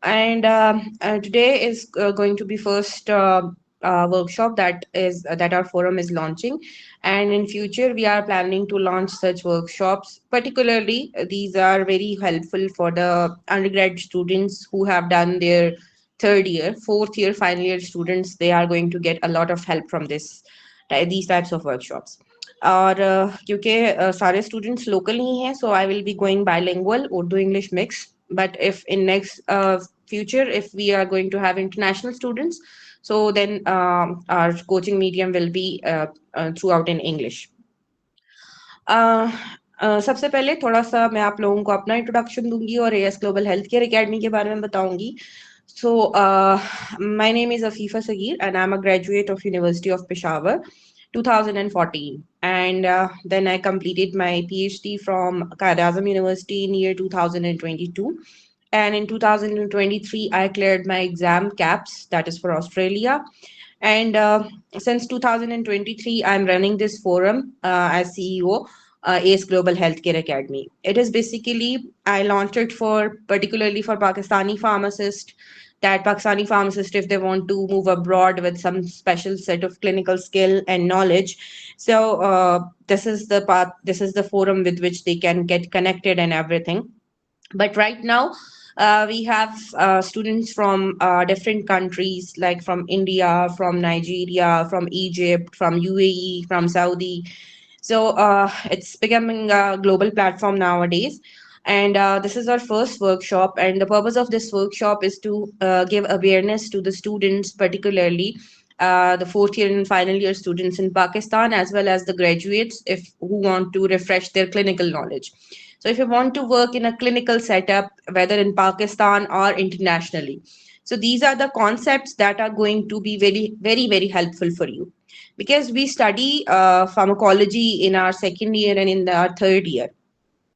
And today is going to be first workshop that our forum is launching, and in future we are planning to launch such workshops. Particularly, these are very helpful for the undergrad students who have done their third year, fourth year, final year students. They are going to get a lot of help from these types of workshops. और क्योंकि सारे students local ही हैं, so I will be going bilingual, Urdu English mix. But if in next future, if we are going to have international students, so then our coaching medium will be throughout in English. सबसे पहले थोड़ा सा मैं आप लोगों को अपना introduction दूंगी और as global health care academy के बारे में बताऊंगी. So, my name is Afifa Sagir, and I'm a graduate of University of Peshawar, 2014. And then I completed my PhD from Qaid-e-Azam University in year 2022. And in 2023, I cleared my exam CAPS, that is for Australia. And since 2023, I'm running this forum as CEO, ACE Global Healthcare Academy. It is basically, I launched it particularly for Pakistani pharmacists, that Pakistani pharmacists, if they want to move abroad with some special set of clinical skill and knowledge. So this is the path, this is the forum with which they can get connected and everything. But right now, we have students from different countries, like from India, from Nigeria, from Egypt, from UAE, from Saudi. So it's becoming a global platform nowadays. And this is our first workshop. And the purpose of this workshop is to give awareness to the students, particularly the fourth year and final year students in Pakistan, as well as the graduates who want to refresh their clinical knowledge. So if you want to work in a clinical setup, whether in Pakistan or internationally, so these are the concepts that are going to be very, very, very helpful for you, because we study pharmacology in our second year and in our third year.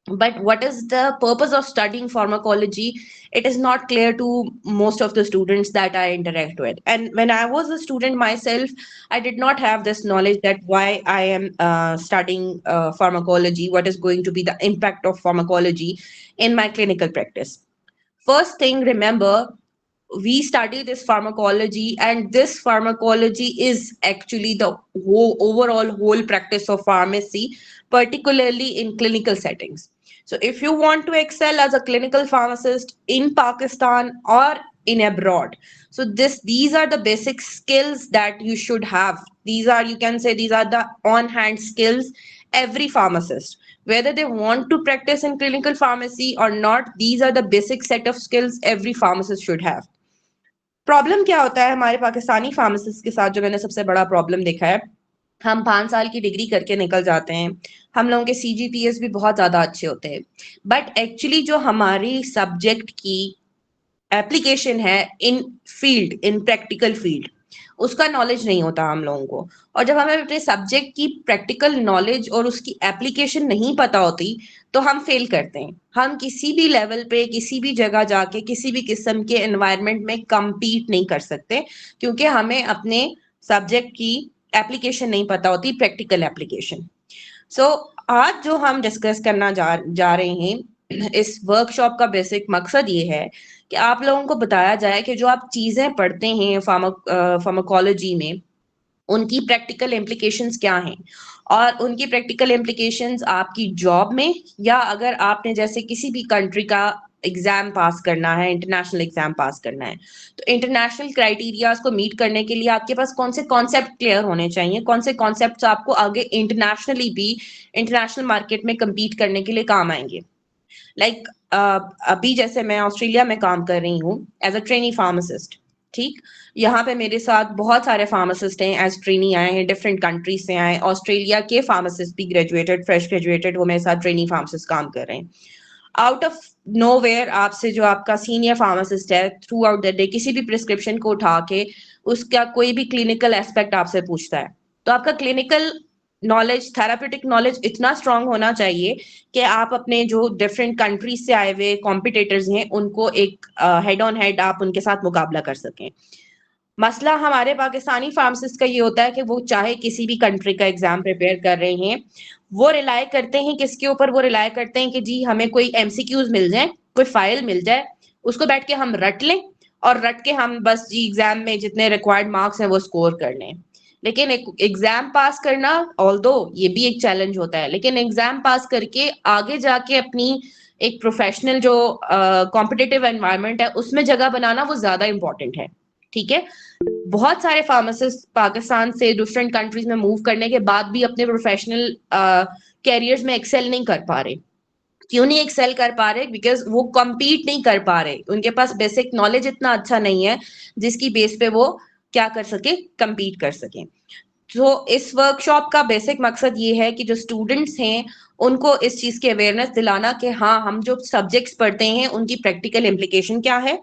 But what is the purpose of studying pharmacology? It is not clear to most of the students that I interact with. And when I was a student myself, I did not have this knowledge that why I am studying pharmacology, what is going to be the impact of pharmacology in my clinical practice. First thing, remember, we study this pharmacology, and this pharmacology is actually the overall whole practice of pharmacy, particularly in clinical settings. So if you want to excel as a clinical pharmacist in Pakistan or in abroad, so these are the basic skills that you should have. These are, you can say, these are the on hand skills every pharmacist, whether they want to practice in clinical pharmacy or not, these are the basic set of skills every pharmacist should have. Problem क्या होता है हमारे Pakistani pharmacist के साथ, जो मैंने सबसे बड़ा प्रॉब्लम देखा है, हम 5 साल की डिग्री करके निकल जाते हैं, हम लोगों के CGPS भी बहुत ज्यादा अच्छे होते हैं, बट एक्चुअली जो हमारी सब्जेक्ट की एप्लीकेशन है इन फील्ड, इन प्रैक्टिकल फील्ड, उसका नॉलेज नहीं होता हम लोगों को. और जब हमें अपने सब्जेक्ट की प्रैक्टिकल नॉलेज और उसकी एप्लीकेशन नहीं पता होती, तो हम फेल करते हैं. हम किसी भी लेवल पे, किसी भी जगह जाके, किसी भी किस्म के एनवायरनमेंट में compete नहीं कर सकते, क्योंकि हमें अपने सब्जेक्ट की एप्लीकेशन नहीं पता होती, प्रैक्टिकल एप्लीकेशन. सो आज जो हम डिस्कस करना जा रहे हैं, इस वर्कशॉप का बेसिक मकसद ये है कि आप लोगों को बताया जाए कि जो आप चीजें पढ़ते हैं फार्माकोलॉजी में, उनकी प्रैक्टिकल इम्प्लीकेशंस क्या हैं, और उनकी प्रैक्टिकल इम्प्लीकेशंस आपकी जॉब में, या अगर आपने जैसे किसी भी कंट्री का एग्जाम पास करना है, इंटरनेशनल एग्जाम पास करना है, तो इंटरनेशनल क्राइटेरियाज को मीट करने के लिए आपके पास कौन से कॉन्सेप्ट क्लियर होने चाहिए, कौन से कॉन्सेप्ट्स आपको आगे इंटरनेशनली भी, इंटरनेशनल मार्केट में कम्पीट करने के लिए काम आएंगे. लाइक अभी जैसे मैं ऑस्ट्रेलिया में काम कर रही हूँ एज अ ट्रेनी फार्मासिस्ट, ठीक. यहाँ पे मेरे साथ बहुत सारे फार्मासिस्ट हैं, एज ट्रेनी आए हैं, डिफरेंट कंट्रीज से आए. ऑस्ट्रेलिया के फार्मासिस्ट भी ग्रेजुएटेड, फ्रेश ग्रेजुएटेड, वो मेरे साथ ट्रेनी फार्मासिस्ट काम कर रहे हैं. आउट ऑफ नोवेयर आपसे जो आपका सीनियर फार्मासिस्ट है, थ्रू आउट द डे किसी भी प्रिस्क्रिप्शन को उठा के उसका कोई भी क्लिनिकल एस्पेक्ट आपसे पूछता है, तो आपका क्लिनिकल नॉलेज, थेराप्यूटिक नॉलेज इतना स्ट्रांग होना चाहिए कि आप अपने जो डिफरेंट कंट्रीज से आए हुए कॉम्पिटिटर्स हैं, उनको एक हेड ऑन हेड आप उनके साथ मुकाबला कर सकें. मसला हमारे पाकिस्तानी फार्मासिस्ट का ये होता है कि वो चाहे किसी भी कंट्री का एग्जाम प्रिपेयर कर रहे हैं, वो रिलाय करते हैं किसके ऊपर, वो रिलाय करते हैं कि जी हमें कोई MCQs मिल जाए, कोई फाइल मिल जाए, उसको बैठ के हम रट लें और रट के हम बस जी एग्जाम में जितने रिक्वायर्ड मार्क्स हैं वो स्कोर कर लें। लेकिन एक एग्जाम पास करना, ऑल्दो ये भी एक चैलेंज होता है, लेकिन एग्जाम पास करके आगे जाके अपनी एक प्रोफेशनल जो कॉम्पिटिटिव एनवायरनमेंट है उसमें जगह बनाना वो ज्यादा इंपॉर्टेंट है। ठीक है, बहुत सारे फार्मासिस्ट पाकिस्तान से डिफरेंट कंट्रीज में मूव करने के बाद भी अपने प्रोफेशनल कैरियर्स में एक्सेल नहीं कर पा रहे। क्यों नहीं एक्सेल कर पा रहे? बिकॉज वो compete नहीं कर पा रहे, उनके पास बेसिक नॉलेज इतना अच्छा नहीं है जिसकी बेस पे वो क्या कर सके, compete कर सके। तो इस वर्कशॉप का बेसिक मकसद ये है कि जो स्टूडेंट्स हैं उनको इस चीज की अवेयरनेस दिलाना कि हाँ, हम जो सब्जेक्ट्स पढ़ते हैं उनकी प्रैक्टिकल इम्प्लीकेशन क्या है,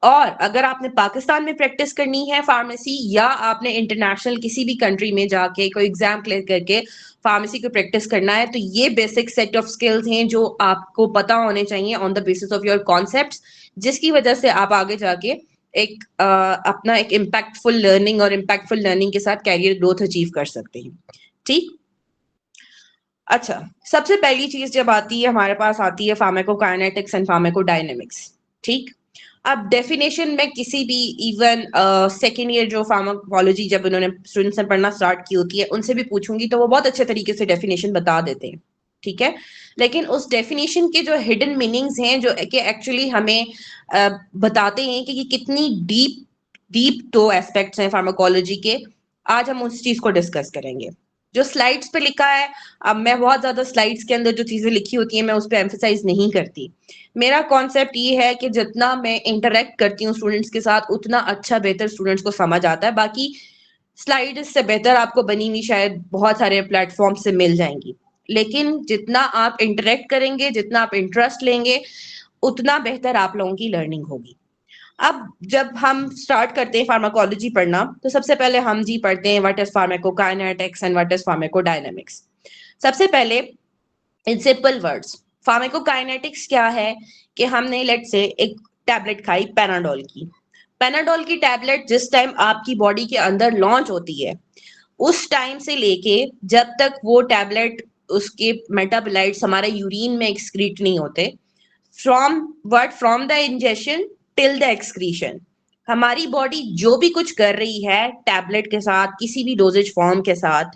और अगर आपने पाकिस्तान में प्रैक्टिस करनी है फार्मेसी या आपने इंटरनेशनल किसी भी कंट्री में जाके कोई एग्जाम क्लियर करके फार्मेसी की प्रैक्टिस करना है, तो ये बेसिक सेट ऑफ स्किल्स हैं जो आपको पता होने चाहिए on the basis of your concepts, जिसकी वजह से आप आगे जाके एक अपना एक इम्पैक्टफुल लर्निंग और इम्पैक्टफुल लर्निंग के साथ कैरियर ग्रोथ अचीव कर सकते हैं। ठीक, अच्छा, सबसे पहली चीज जब आती है हमारे पास आती है फार्माकोकाइनेटिक्स एंड फार्माकोडायनेमिक्स। ठीक, अब डेफिनेशन में किसी भी इवन सेकेंड ईयर जो फार्माकोलॉजी जब उन्होंने स्टूडेंट्स ने पढ़ना स्टार्ट की होती है उनसे भी पूछूंगी तो वो बहुत अच्छे तरीके से डेफिनेशन बता देते हैं। ठीक है, लेकिन उस डेफिनेशन के जो हिडन मीनिंग्स हैं जो कि एक्चुअली हमें बताते हैं कि ये कितनी डीप डीप दो एस्पेक्ट्स हैं फार्माकोलॉजी के, आज हम उस चीज को डिस्कस करेंगे। जो स्लाइड्स पे लिखा है, अब मैं बहुत ज्यादा स्लाइड्स के अंदर जो चीजें लिखी होती हैं मैं उस पर एम्फेसाइज नहीं करती। मेरा कॉन्सेप्ट ये है कि जितना मैं इंटरेक्ट करती हूँ स्टूडेंट्स के साथ उतना अच्छा बेहतर स्टूडेंट्स को समझ आता है। बाकी स्लाइड से बेहतर आपको बनी हुई शायद बहुत सारे प्लेटफॉर्म से मिल जाएंगी, लेकिन जितना आप इंटरेक्ट करेंगे, जितना आप इंटरेस्ट लेंगे, उतना बेहतर आप लोगों की लर्निंग होगी। अब जब हम स्टार्ट करते हैं फार्माकोलॉजी पढ़ना तो सबसे पहले हम जी पढ़ते हैं what is pharmacokinetics and what is pharmacodynamics. सबसे पहले इन सिंपल वर्ड्स, फार्माकोकाइनेटिक्स क्या है कि हमने लेट से एक टैबलेट खाई पैनाडोल की। पैनाडोल की टैबलेट जिस टाइम आपकी बॉडी के अंदर लॉन्च होती है उस टाइम से लेके जब तक वो टैबलेट उसके मेटाबोलाइट्स हमारे यूरिन में एक्सक्रीट नहीं होते, from the injection till the excretion, हमारी बॉडी जो भी कुछ कर रही है टैबलेट के साथ किसी भी डोजेज फॉर्म के साथ,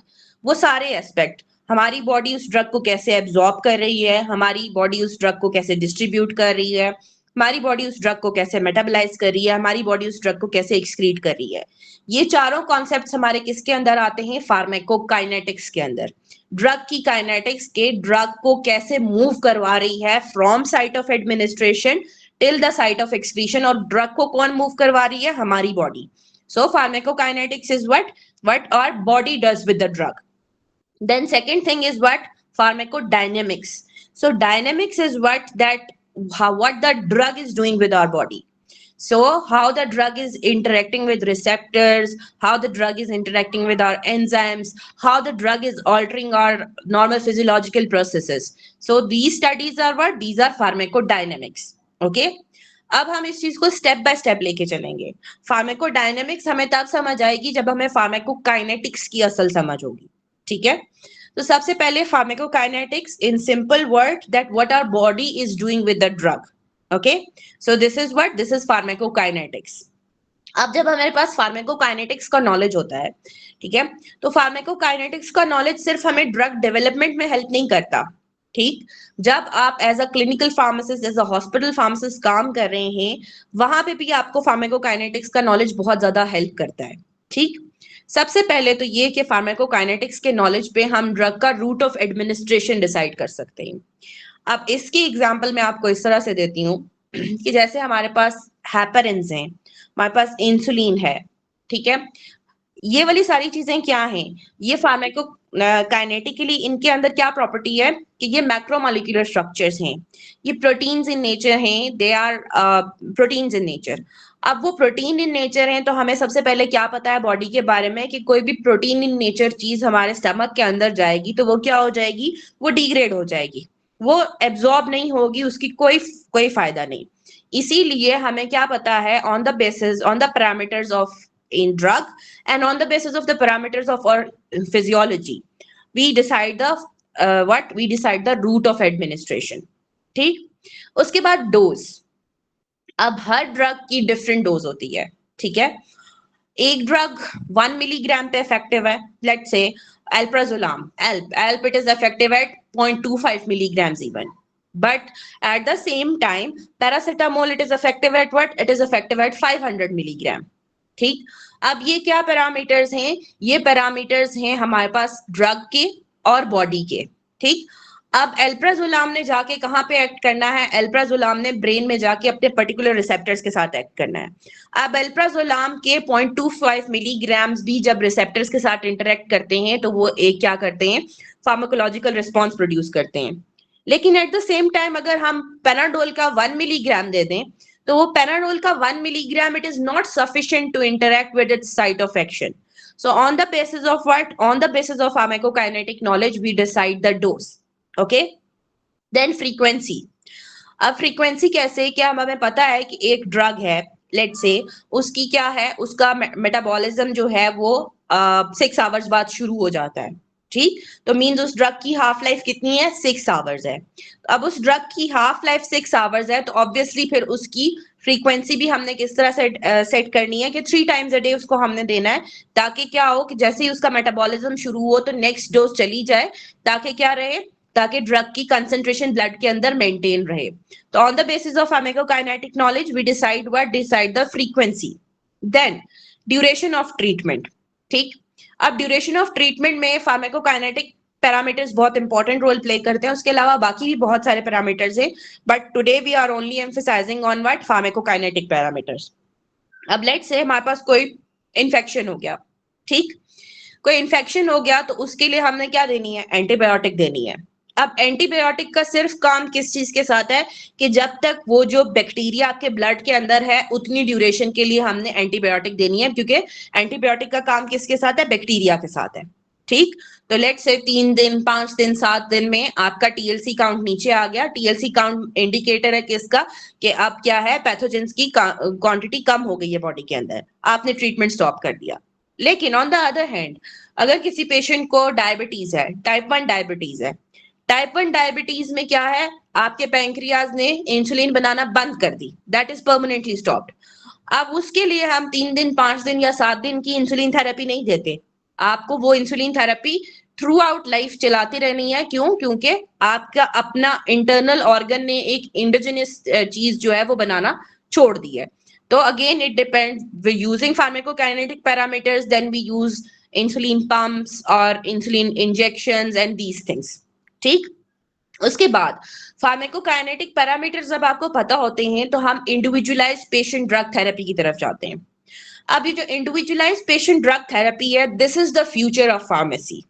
वो सारे एस्पेक्ट, हमारी बॉडी उस ड्रग को कैसे एब्जॉर्ब कर रही है, हमारी बॉडी उस ड्रग को कैसे डिस्ट्रीब्यूट कर रही है, हमारी बॉडी उस ड्रग को कैसे मेटाबोलाइज कर रही है, हमारी बॉडी उस ड्रग को कैसे एक्सक्रीट कर रही है, ये चारों कॉन्सेप्ट्स हमारे किसके अंदर आते हैं? फार्माकोकाइनेटिक्स के अंदर। ड्रग की काइनेटिक्स के ड्रग को कैसे मूव करवा रही है from site of administration till the site of excretion, और ड्रग को कौन मूव करवा रही है? हमारी body. So pharmacokinetics is what our body does with the drug. Then second thing is what? Pharmacodynamics. So dynamics is what the drug is doing with our body. So how the drug is interacting with receptors, how the drug is interacting with our enzymes, how the drug is altering our normal physiological processes. So these studies are what? These are pharmacodynamics. Okay. अब हम इस चीज को step by step लेके चलेंगे। Pharmacodynamics हमें तब समझ आएगी जब हमें फार्माकोकाइनेटिक्स की असल समझ होगी। ठीक है, तो सबसे पहले pharmacokinetics in simple word that what our body is doing with the drug. Okay, so this is pharmacokinetics. अब जब हमारे पास फार्माकोकाइनेटिक्स का नॉलेज होता है, ठीक है, तो फार्माकोकाइनेटिक्स का नॉलेज सिर्फ हमें ड्रग डेवलपमेंट में हेल्प नहीं करता। ठीक, जब आप as a clinical pharmacist, as a hospital pharmacist काम कर रहे हैं, वहां पे भी आपको फार्माकोकाइनेटिक्स का नॉलेज बहुत ज्यादा हेल्प करता है। ठीक, सबसे पहले तो ये कि फार्माकोकाइनेटिक्स के नॉलेज पे हम ड्रग का रूट ऑफ एडमिनिस्ट्रेशन डिसाइड कर सकते हैं। अब इसकी एग्जांपल मैं आपको इस तरह से देती हूँ कि जैसे हमारे पास हैपेरिन्स हैं, हमारे पास इंसुलिन है। ठीक है, ये वाली सारी चीजें क्या हैं? ये फार्माको काइनेटिकली इनके अंदर क्या प्रॉपर्टी है कि ये मैक्रोमोलिक्यूलर स्ट्रक्चर्स हैं, ये प्रोटीन्स इन नेचर हैं, they are proteins in nature. अब वो प्रोटीन इन नेचर हैं तो हमें सबसे पहले क्या पता है बॉडी के बारे में कि कोई भी प्रोटीन इन नेचर चीज हमारे स्टमक के अंदर जाएगी तो वो क्या हो जाएगी? वो डिग्रेड हो जाएगी, वो एब्जॉर्ब नहीं होगी, उसकी कोई कोई फायदा नहीं। इसीलिए हमें क्या पता है, on the basis on the parameters of in drug and on the basis of the parameters of our physiology we decide the route of administration. ठीक, उसके बाद डोज। अब हर ड्रग की डिफरेंट डोज होती है, ठीक है। एक ड्रग 1 मिलीग्राम पे इफेक्टिव है, let's say alprazolam, alp it is effective at 0.25 milligrams even, but at the same time paracetamol it is effective at what, it is effective at 500 milligram, ठीक। अब ये क्या पैरामीटर्स हैं, ये पैरामीटर्स हैं हमारे पास ड्रग के और बॉडी के, ठीक। अब एल्प्राजोलाम ने जाके कहाँ पे एक्ट करना है, एल्प्राजोलाम ने ब्रेन में जाके अपने पर्टिकुलर रिसेप्टर्स के साथ एक्ट करना है। अब एल्प्राजोलाम के 0.25 मिलीग्राम्स भी जब रिसेप्टर्स के साथ इंटरेक्ट करते हैं तो वो एक क्या करते हैं, फार्माकोलॉजिकल रिस्पॉन्स प्रोड्यूस करते हैं। लेकिन एट द सेम टाइम अगर हम पेनाडोल का 1 मिलीग्राम दे दें तो वो पेनाडोल का 1 milligram it is not sufficient to interact with its site of action. So on the basis of what? On the basis of pharmacokinetic knowledge, we decide the dose. Okay? Then frequency. अब frequency कैसे, क्या हमें पता है कि एक drug है, let's say उसकी क्या है, उसका मेटाबॉलिज्म जो है वो 6 आवर्स बाद शुरू हो जाता है, ठीक। तो मींस उस ड्रग की हाफ लाइफ कितनी है, 6 आवर्स है। अब उस ड्रग की हाफ लाइफ 6 आवर्स है तो ऑब्वियसली फिर उसकी फ्रीक्वेंसी भी हमने किस तरह से सेट करनी है कि 3 टाइम्स अ डे उसको हमने देना है, ताकि क्या हो कि जैसे ही उसका मेटाबॉलिज्म शुरू हो तो नेक्स्ट डोज चली जाए, ताकि क्या रहे, ताकि ड्रग की कंसंट्रेशन ब्लड के अंदर मेंटेन रहे। तो on the basis of pharmacokinetic knowledge we decide the frequency. Then duration of treatment, ठीक। अब ड्यूरेशन ऑफ ट्रीटमेंट में फार्माकोकाइनेटिक पैरामीटर्स बहुत इंपॉर्टेंट रोल प्ले करते हैं, उसके अलावा बाकी भी बहुत सारे पैरामीटर्स हैं, but today we are only emphasizing on what, pharmacokinetic parameters. अब लेट्स से हमारे पास कोई इन्फेक्शन हो गया, ठीक। कोई इन्फेक्शन हो गया तो उसके लिए हमने क्या देनी है, एंटीबायोटिक देनी है। अब एंटीबायोटिक का सिर्फ काम किस चीज के साथ है कि जब तक वो जो बैक्टीरिया आपके ब्लड के अंदर है उतनी ड्यूरेशन के लिए हमने एंटीबायोटिक देनी है, क्योंकि एंटीबायोटिक का काम किसके साथ है, बैक्टीरिया के साथ है, ठीक। तो लेट से 3 दिन 5 दिन 7 दिन में आपका टीएलसी काउंट नीचे आ गया। टीएलसी काउंट इंडिकेटर है किसका, कि अब क्या है, पैथोजेंस की क्वांटिटी कम हो गई है बॉडी के अंदर, आपने ट्रीटमेंट स्टॉप कर दिया। लेकिन ऑन द अदर हैंड अगर किसी पेशेंट को डायबिटीज है, टाइप 1 डायबिटीज है, टाइप 1 डायबिटीज में क्या है, आपके पैंक्रियाज ने इंसुलिन बनाना बंद कर दी, दैट इज परमानेंटली स्टॉप्ड। अब उसके लिए हम 3 दिन 5 दिन या 7 दिन की इंसुलिन थेरेपी नहीं देते, आपको वो insulin therapy through out life चलाती रहनी है। क्यों, क्योंकि आपका अपना इंटरनल ऑर्गन ने एक इंडोजिनस चीज जो है वो बनाना छोड़ दी है। तो again it depends, using pharmacokinetic parameters, then we use insulin pumps और insulin injections and these things, ठीक। उसके बाद फार्माकोकाइनेटिक पैरामीटर्स जब आपको पता होते हैं तो हम इंडिविजुअलाइज पेशेंट ड्रग थेरेपी की तरफ जाते हैं। अब ये जो इंडिविजुअलाइज पेशेंट ड्रग थेरेपी है, this is the future of pharmacy,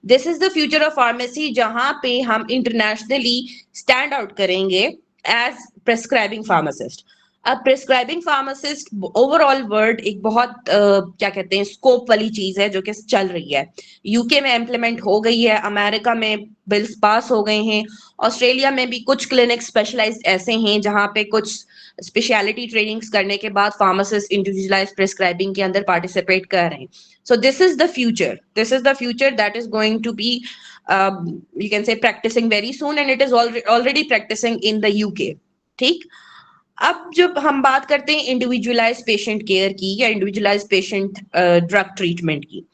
this is the future of pharmacy, जहां पे हम इंटरनेशनली स्टैंड आउट करेंगे एज प्रेस्क्राइबिंग फार्मासिस्ट। अब प्रिस्क्राइबिंग फार्मासिस्ट ओवरऑल वर्ड एक बहुत क्या कहते हैं, स्कोप वाली चीज है जो कि चल रही है। यूके में इम्प्लीमेंट हो गई है, अमेरिका में बिल्स पास हो गए हैं, ऑस्ट्रेलिया में भी कुछ क्लिनिक स्पेशलाइज्ड ऐसे हैं जहां पे कुछ स्पेशलिटी ट्रेनिंग्स करने के बाद फार्मासिस्ट इंडिविजुअलाइज्ड प्रिस्क्राइबिंग के अंदर पार्टिसिपेट कर रहे हैं। So this is the future, this is the future that is going to be you can say practicing very soon, and it is already practicing in the UK, ठीक। अब जब हम बात करते हैं इंडिविजुअलाइज पेशेंट केयर की या individualise patient drug treatment की,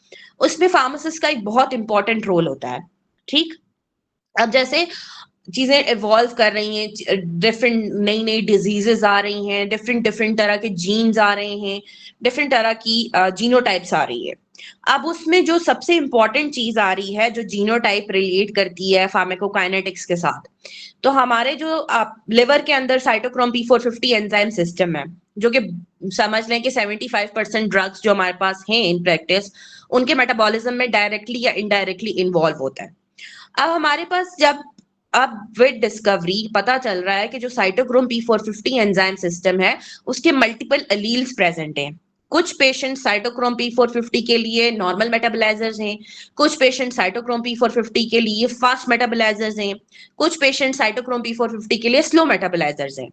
उसमें फार्मासिस्ट का एक बहुत इंपॉर्टेंट रोल होता है, ठीक। अब जैसे चीजें इवॉल्व कर रही हैं, डिफरेंट नई नई डिजीजेस आ रही हैं, डिफरेंट डिफरेंट तरह के जीन्स आ रहे हैं, डिफरेंट तरह की जीनोटाइप्स आ रही है। अब उसमें जो सबसे इंपॉर्टेंट चीज आ रही है जो जीनोटाइप रिलेट करती है फार्माकोकाइनेटिक्स के साथ, तो हमारे जो लिवर के अंदर साइटोक्रोम P450 एंजाइम सिस्टम है, जो कि समझ लें कि 75% ड्रग्स जो हमारे पास हैं इन प्रैक्टिस, उनके मेटाबॉलिज्म में डायरेक्टली या इनडायरेक्टली इन्वॉल्व होता है। अब हमारे पास जब अब विद डिस्कवरी पता चल रहा है कि जो साइटोक्रोम P450 एंजाइम सिस्टम है उसके मल्टीपल एलील्स प्रेजेंट हैं। कुछ पेशेंट साइटोक्रोम P450 के लिए नॉर्मल मेटाबोलाइजर्स हैं, कुछ पेशेंट साइटोक्रोम P450 के लिए फास्ट मेटाबोलाइजर्स हैं, कुछ पेशेंट साइटोक्रोम P450 के लिए स्लो मेटाबोलाइजर्स हैं।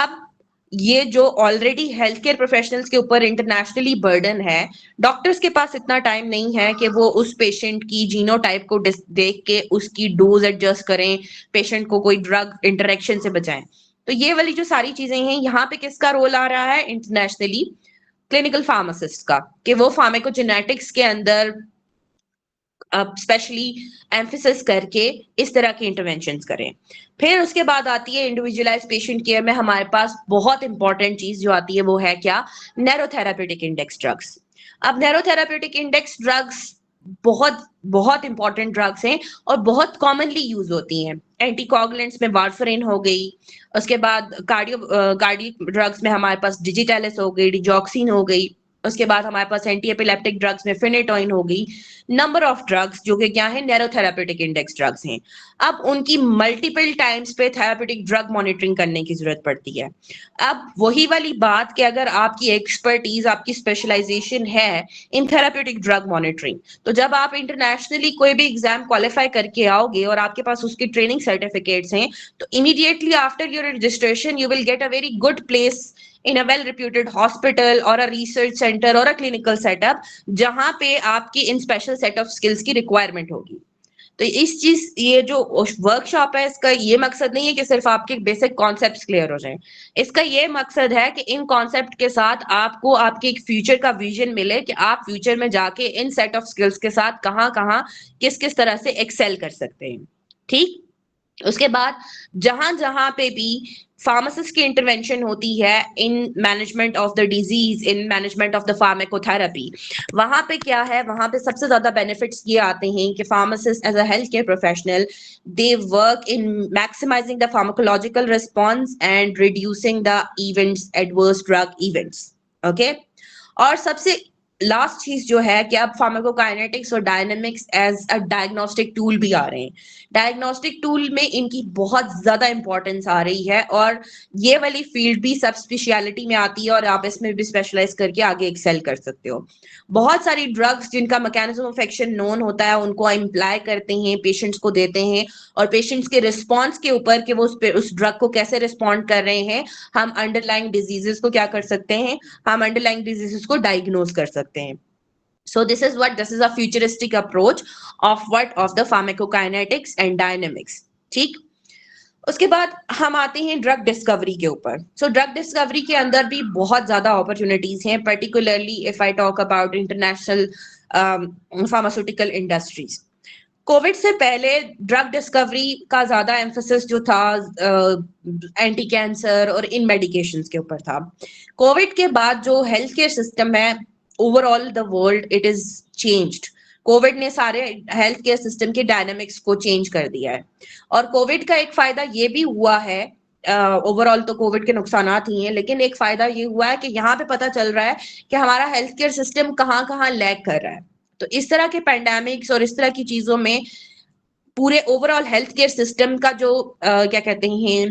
अब ये जो ऑलरेडी हेल्थ केयर प्रोफेशनल्स के ऊपर इंटरनेशनली बर्डन है, डॉक्टर्स के पास इतना टाइम नहीं है कि वो उस पेशेंट की जीनोटाइप को देख के उसकी डोज एडजस्ट करें, पेशेंट को कोई ड्रग इंटरेक्शन से बचाएं। तो ये वाली जो सारी चीजें हैं, यहाँ पे किसका रोल आ रहा है इंटरनेशनली? क्लिनिकल फार्मासिस्ट का, कि वो फार्माकोजेनेटिक्स के अंदर स्पेशली एम्फेसिस करके इस तरह के इंटरवेंशंस करें। फिर उसके बाद आती है इंडिविजुअलाइज पेशेंट केयर में हमारे पास बहुत इंपॉर्टेंट चीज जो आती है वो है क्या? Narrow therapeutic index drugs. अब नैरो थेराप्यूटिक इंडेक्स ड्रग्स बहुत बहुत इंपॉर्टेंट ड्रग्स हैं और बहुत कॉमनली यूज होती हैं। एंटीकोगुलेंट्स में वारफरिन हो गई, उसके बाद कार्डियक ड्रग्स में हमारे पास डिजिटेलिस हो गई, डिजॉक्सिन हो गई, उसके बाद हमारे पास एंटी एपिलेप्टिक ड्रग्स में फिनेटोइन हो गई। नंबर ऑफ ड्रग्स जो कि क्या है? नैरो थेराप्यूटिक इंडेक्स ड्रग्स हैं। अब उनकी मल्टीपल टाइम्स पे थेराप्यूटिक ड्रग मॉनिटरिंग करने की जरूरत पड़ती है। अब वही वाली बात कि अगर आपकी एक्सपर्टीज, आपकी स्पेशलाइजेशन है इन थेराप्यूटिक ड्रग मॉनिटरिंग, तो जब आप इंटरनेशनली कोई भी एग्जाम क्वालिफाई करके आओगे और आपके पास उसकी ट्रेनिंग सर्टिफिकेट्स हैं, तो immediately after your registration you will get a very good place in a well reputed hospital or a research center or a clinical setup, जहां पे आपकी इन स्पेशल सेट ऑफ स्किल्स की रिक्वायरमेंट होगी। तो इस चीज, ये जो वर्कशॉप है, इसका ये मकसद नहीं है कि सिर्फ आपके बेसिक कॉन्सेप्ट्स क्लियर हो जाएं। इसका ये मकसद है कि इन कॉन्सेप्ट के साथ आपको आपके एक फ्यूचर का विजन मिले कि आप फ्यूचर में जाके इन सेट ऑफ स्किल्स के साथ कहाँ कहाँ किस किस तरह से एक्सेल कर सकते हैं। ठीक, उसके बाद जहां जहां पे भी फार्मासिस्ट की इंटरवेंशन होती है in management of the disease, in management of the pharmacotherapy, वहां पे क्या है? वहां पे सबसे ज्यादा बेनिफिट्स ये आते हैं कि pharmacist as a health care professional, they work in maximising the pharmacological response and reducing the events, adverse drug events. Okay, और सबसे लास्ट चीज जो है कि अब फार्माकोकाइनेटिक्स और dynamics as a diagnostic tool भी आ रहे हैं। डायग्नोस्टिक टूल में इनकी बहुत ज्यादा इंपॉर्टेंस आ रही है और ये वाली फील्ड भी सब स्पेशलिटी में आती है और आप इसमें भी स्पेशलाइज करके आगे एक्सेल कर सकते हो। बहुत सारी ड्रग्स जिनका मैकेनिज्म ऑफ एक्शन नोन होता है उनको इम्प्लाई करते हैं, पेशेंट्स को देते हैं, और पेशेंट्स के रिस्पॉन्स के ऊपर कि वो उस ड्रग को कैसे रिस्पॉन्ड कर रहे हैं, हम अंडरलाइंग डिजीजेस को क्या कर सकते हैं? हम अंडरलाइंग डिजीजेस को डायग्नोज कर सकते हैं। So this is a futuristic approach of the pharmacokinetics and dynamics. ठीक, उसके बाद हम आते हैं ड्रग डिस्कवरी के ऊपर। सो ड्रग डिस्कवरी के अंदर भी बहुत ज्यादा अपॉर्चुनिटीज हैं, particularly if I talk about international pharmaceutical industries. Covid से पहले ड्रग डिस्कवरी का ज्यादा एम्फोसिस जो था एंटी कैंसर और इन मेडिकेशंस के ऊपर था। कोविड के बाद जो हेल्थ केयर सिस्टम है overall the world, it is changed. Covid ने सारे हेल्थ केयर सिस्टम के डायनामिक्स को चेंज कर दिया है। और कोविड का एक फायदा ये भी हुआ है, ओवरऑल तो कोविड के नुकसानात ही हैं, लेकिन एक फायदा ये हुआ है कि यहाँ पे पता चल रहा है कि हमारा हेल्थ केयर सिस्टम कहाँ कहाँ लैग कर रहा है। तो इस तरह के पैंडेमिक्स और इस तरह की चीजों में पूरे ओवरऑल हेल्थ केयर सिस्टम का जो क्या कहते हैं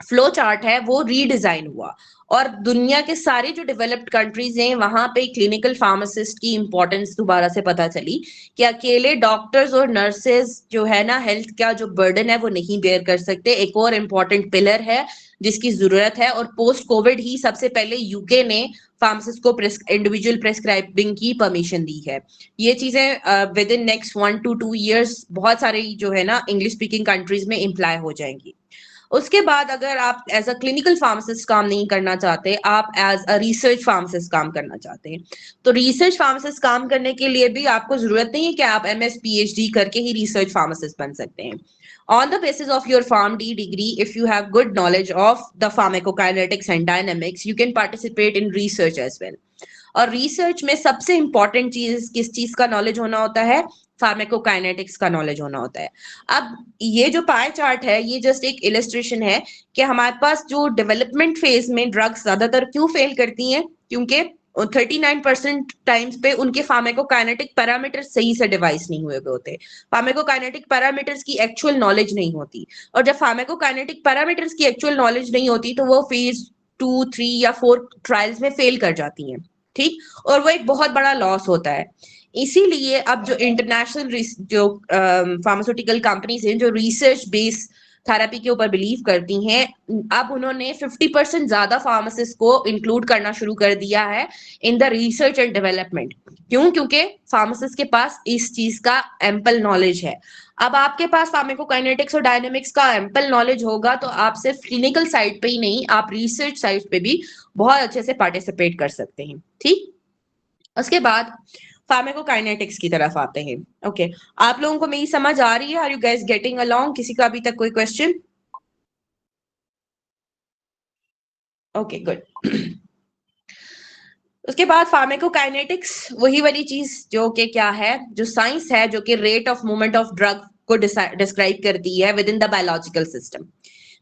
फ्लो चार्ट है वो रीडिजाइन हुआ, और दुनिया के सारे जो डेवलप्ड कंट्रीज हैं वहां पे क्लिनिकल फार्मासिस्ट की इंपॉर्टेंस दोबारा से पता चली कि अकेले डॉक्टर्स और नर्सेज जो है ना, हेल्थ का जो बर्डन है वो नहीं बेयर कर सकते। एक और इम्पॉर्टेंट पिलर है जिसकी जरूरत है, और पोस्ट कोविड ही सबसे पहले यूके ने फार्मासिस्ट को इंडिविजुअल प्रेस्क्राइबिंग की परमिशन दी है। ये चीजें with in next 1 to 2 years बहुत सारी जो है ना इंग्लिश स्पीकिंग कंट्रीज में इम्प्लाई हो जाएंगी। उसके बाद अगर आप एज अ क्लिनिकल फार्मासिस्ट काम नहीं करना चाहते, आप एज अ रिसर्च फार्मासिस्ट काम करना चाहते हैं, तो रिसर्च फार्मासिस्ट काम करने के लिए भी आपको जरूरत नहीं है कि आप MS PhD करके ही रिसर्च फार्मासिस्ट बन सकते हैं। On the basis of your PharmD degree, if you have good knowledge of the pharmacokinetics and dynamics, you can participate in research as well. और रिसर्च में सबसे इंपॉर्टेंट चीज किस चीज का नॉलेज होना होता है? फार्माकोकाइनेटिक्स का नॉलेज होना होता है। अब ये जो पाई चार्ट है ये जस्ट एक इलस्ट्रेशन है कि हमारे पास जो डेवलपमेंट फेज में ड्रग्स ज्यादातर क्यों फेल करती हैं, क्योंकि 39% टाइम्स पे उनके फार्माकोकाइनेटिक पैरामीटर्स सही से डिवाइस नहीं हुए होते। फार्माकोकाइनेटिक पैरामीटर्स की एक्चुअल नॉलेज नहीं होती, और जब फार्माकोकाइनेटिक पैरामीटर्स की एक्चुअल नॉलेज नहीं होती तो वो फेज 2, 3 या 4 ट्रायल्स में फेल कर जाती हैं। ठीक, और वो एक बहुत बड़ा लॉस होता है। इसीलिए अब जो इंटरनेशनल जो फार्मास्यूटिकल कंपनीज हैं जो रिसर्च बेस थेरेपी के ऊपर बिलीव करती हैं, अब उन्होंने 50% ज्यादा फार्मासिस्ट को इंक्लूड करना शुरू कर दिया है in the research and development. क्यों? क्योंकि फार्मासिस्ट के पास इस चीज का एम्पल नॉलेज है। अब आपके पास फार्माकोकाइनेटिक्स और डायनेमिक्स का एम्पल नॉलेज होगा तो आप सिर्फ क्लिनिकल साइड पे ही नहीं, आप रिसर्च साइड पे भी बहुत अच्छे से पार्टिसिपेट कर सकते हैं। ठीक, उसके बाद फार्माकोकाइनेटिक्स की तरफ आते हैं। ओके, आप लोगों को मेरी समझ आ रही है? Are you guys getting along? किसी का अभी तक कोई क्वेश्चन? Okay, good. उसके बाद फार्माकोकाइनेटिक्स वही वाली चीज जो कि क्या है, जो साइंस है, जो कि rate of movement of drug को डिस्क्राइब करती है with in the biological system.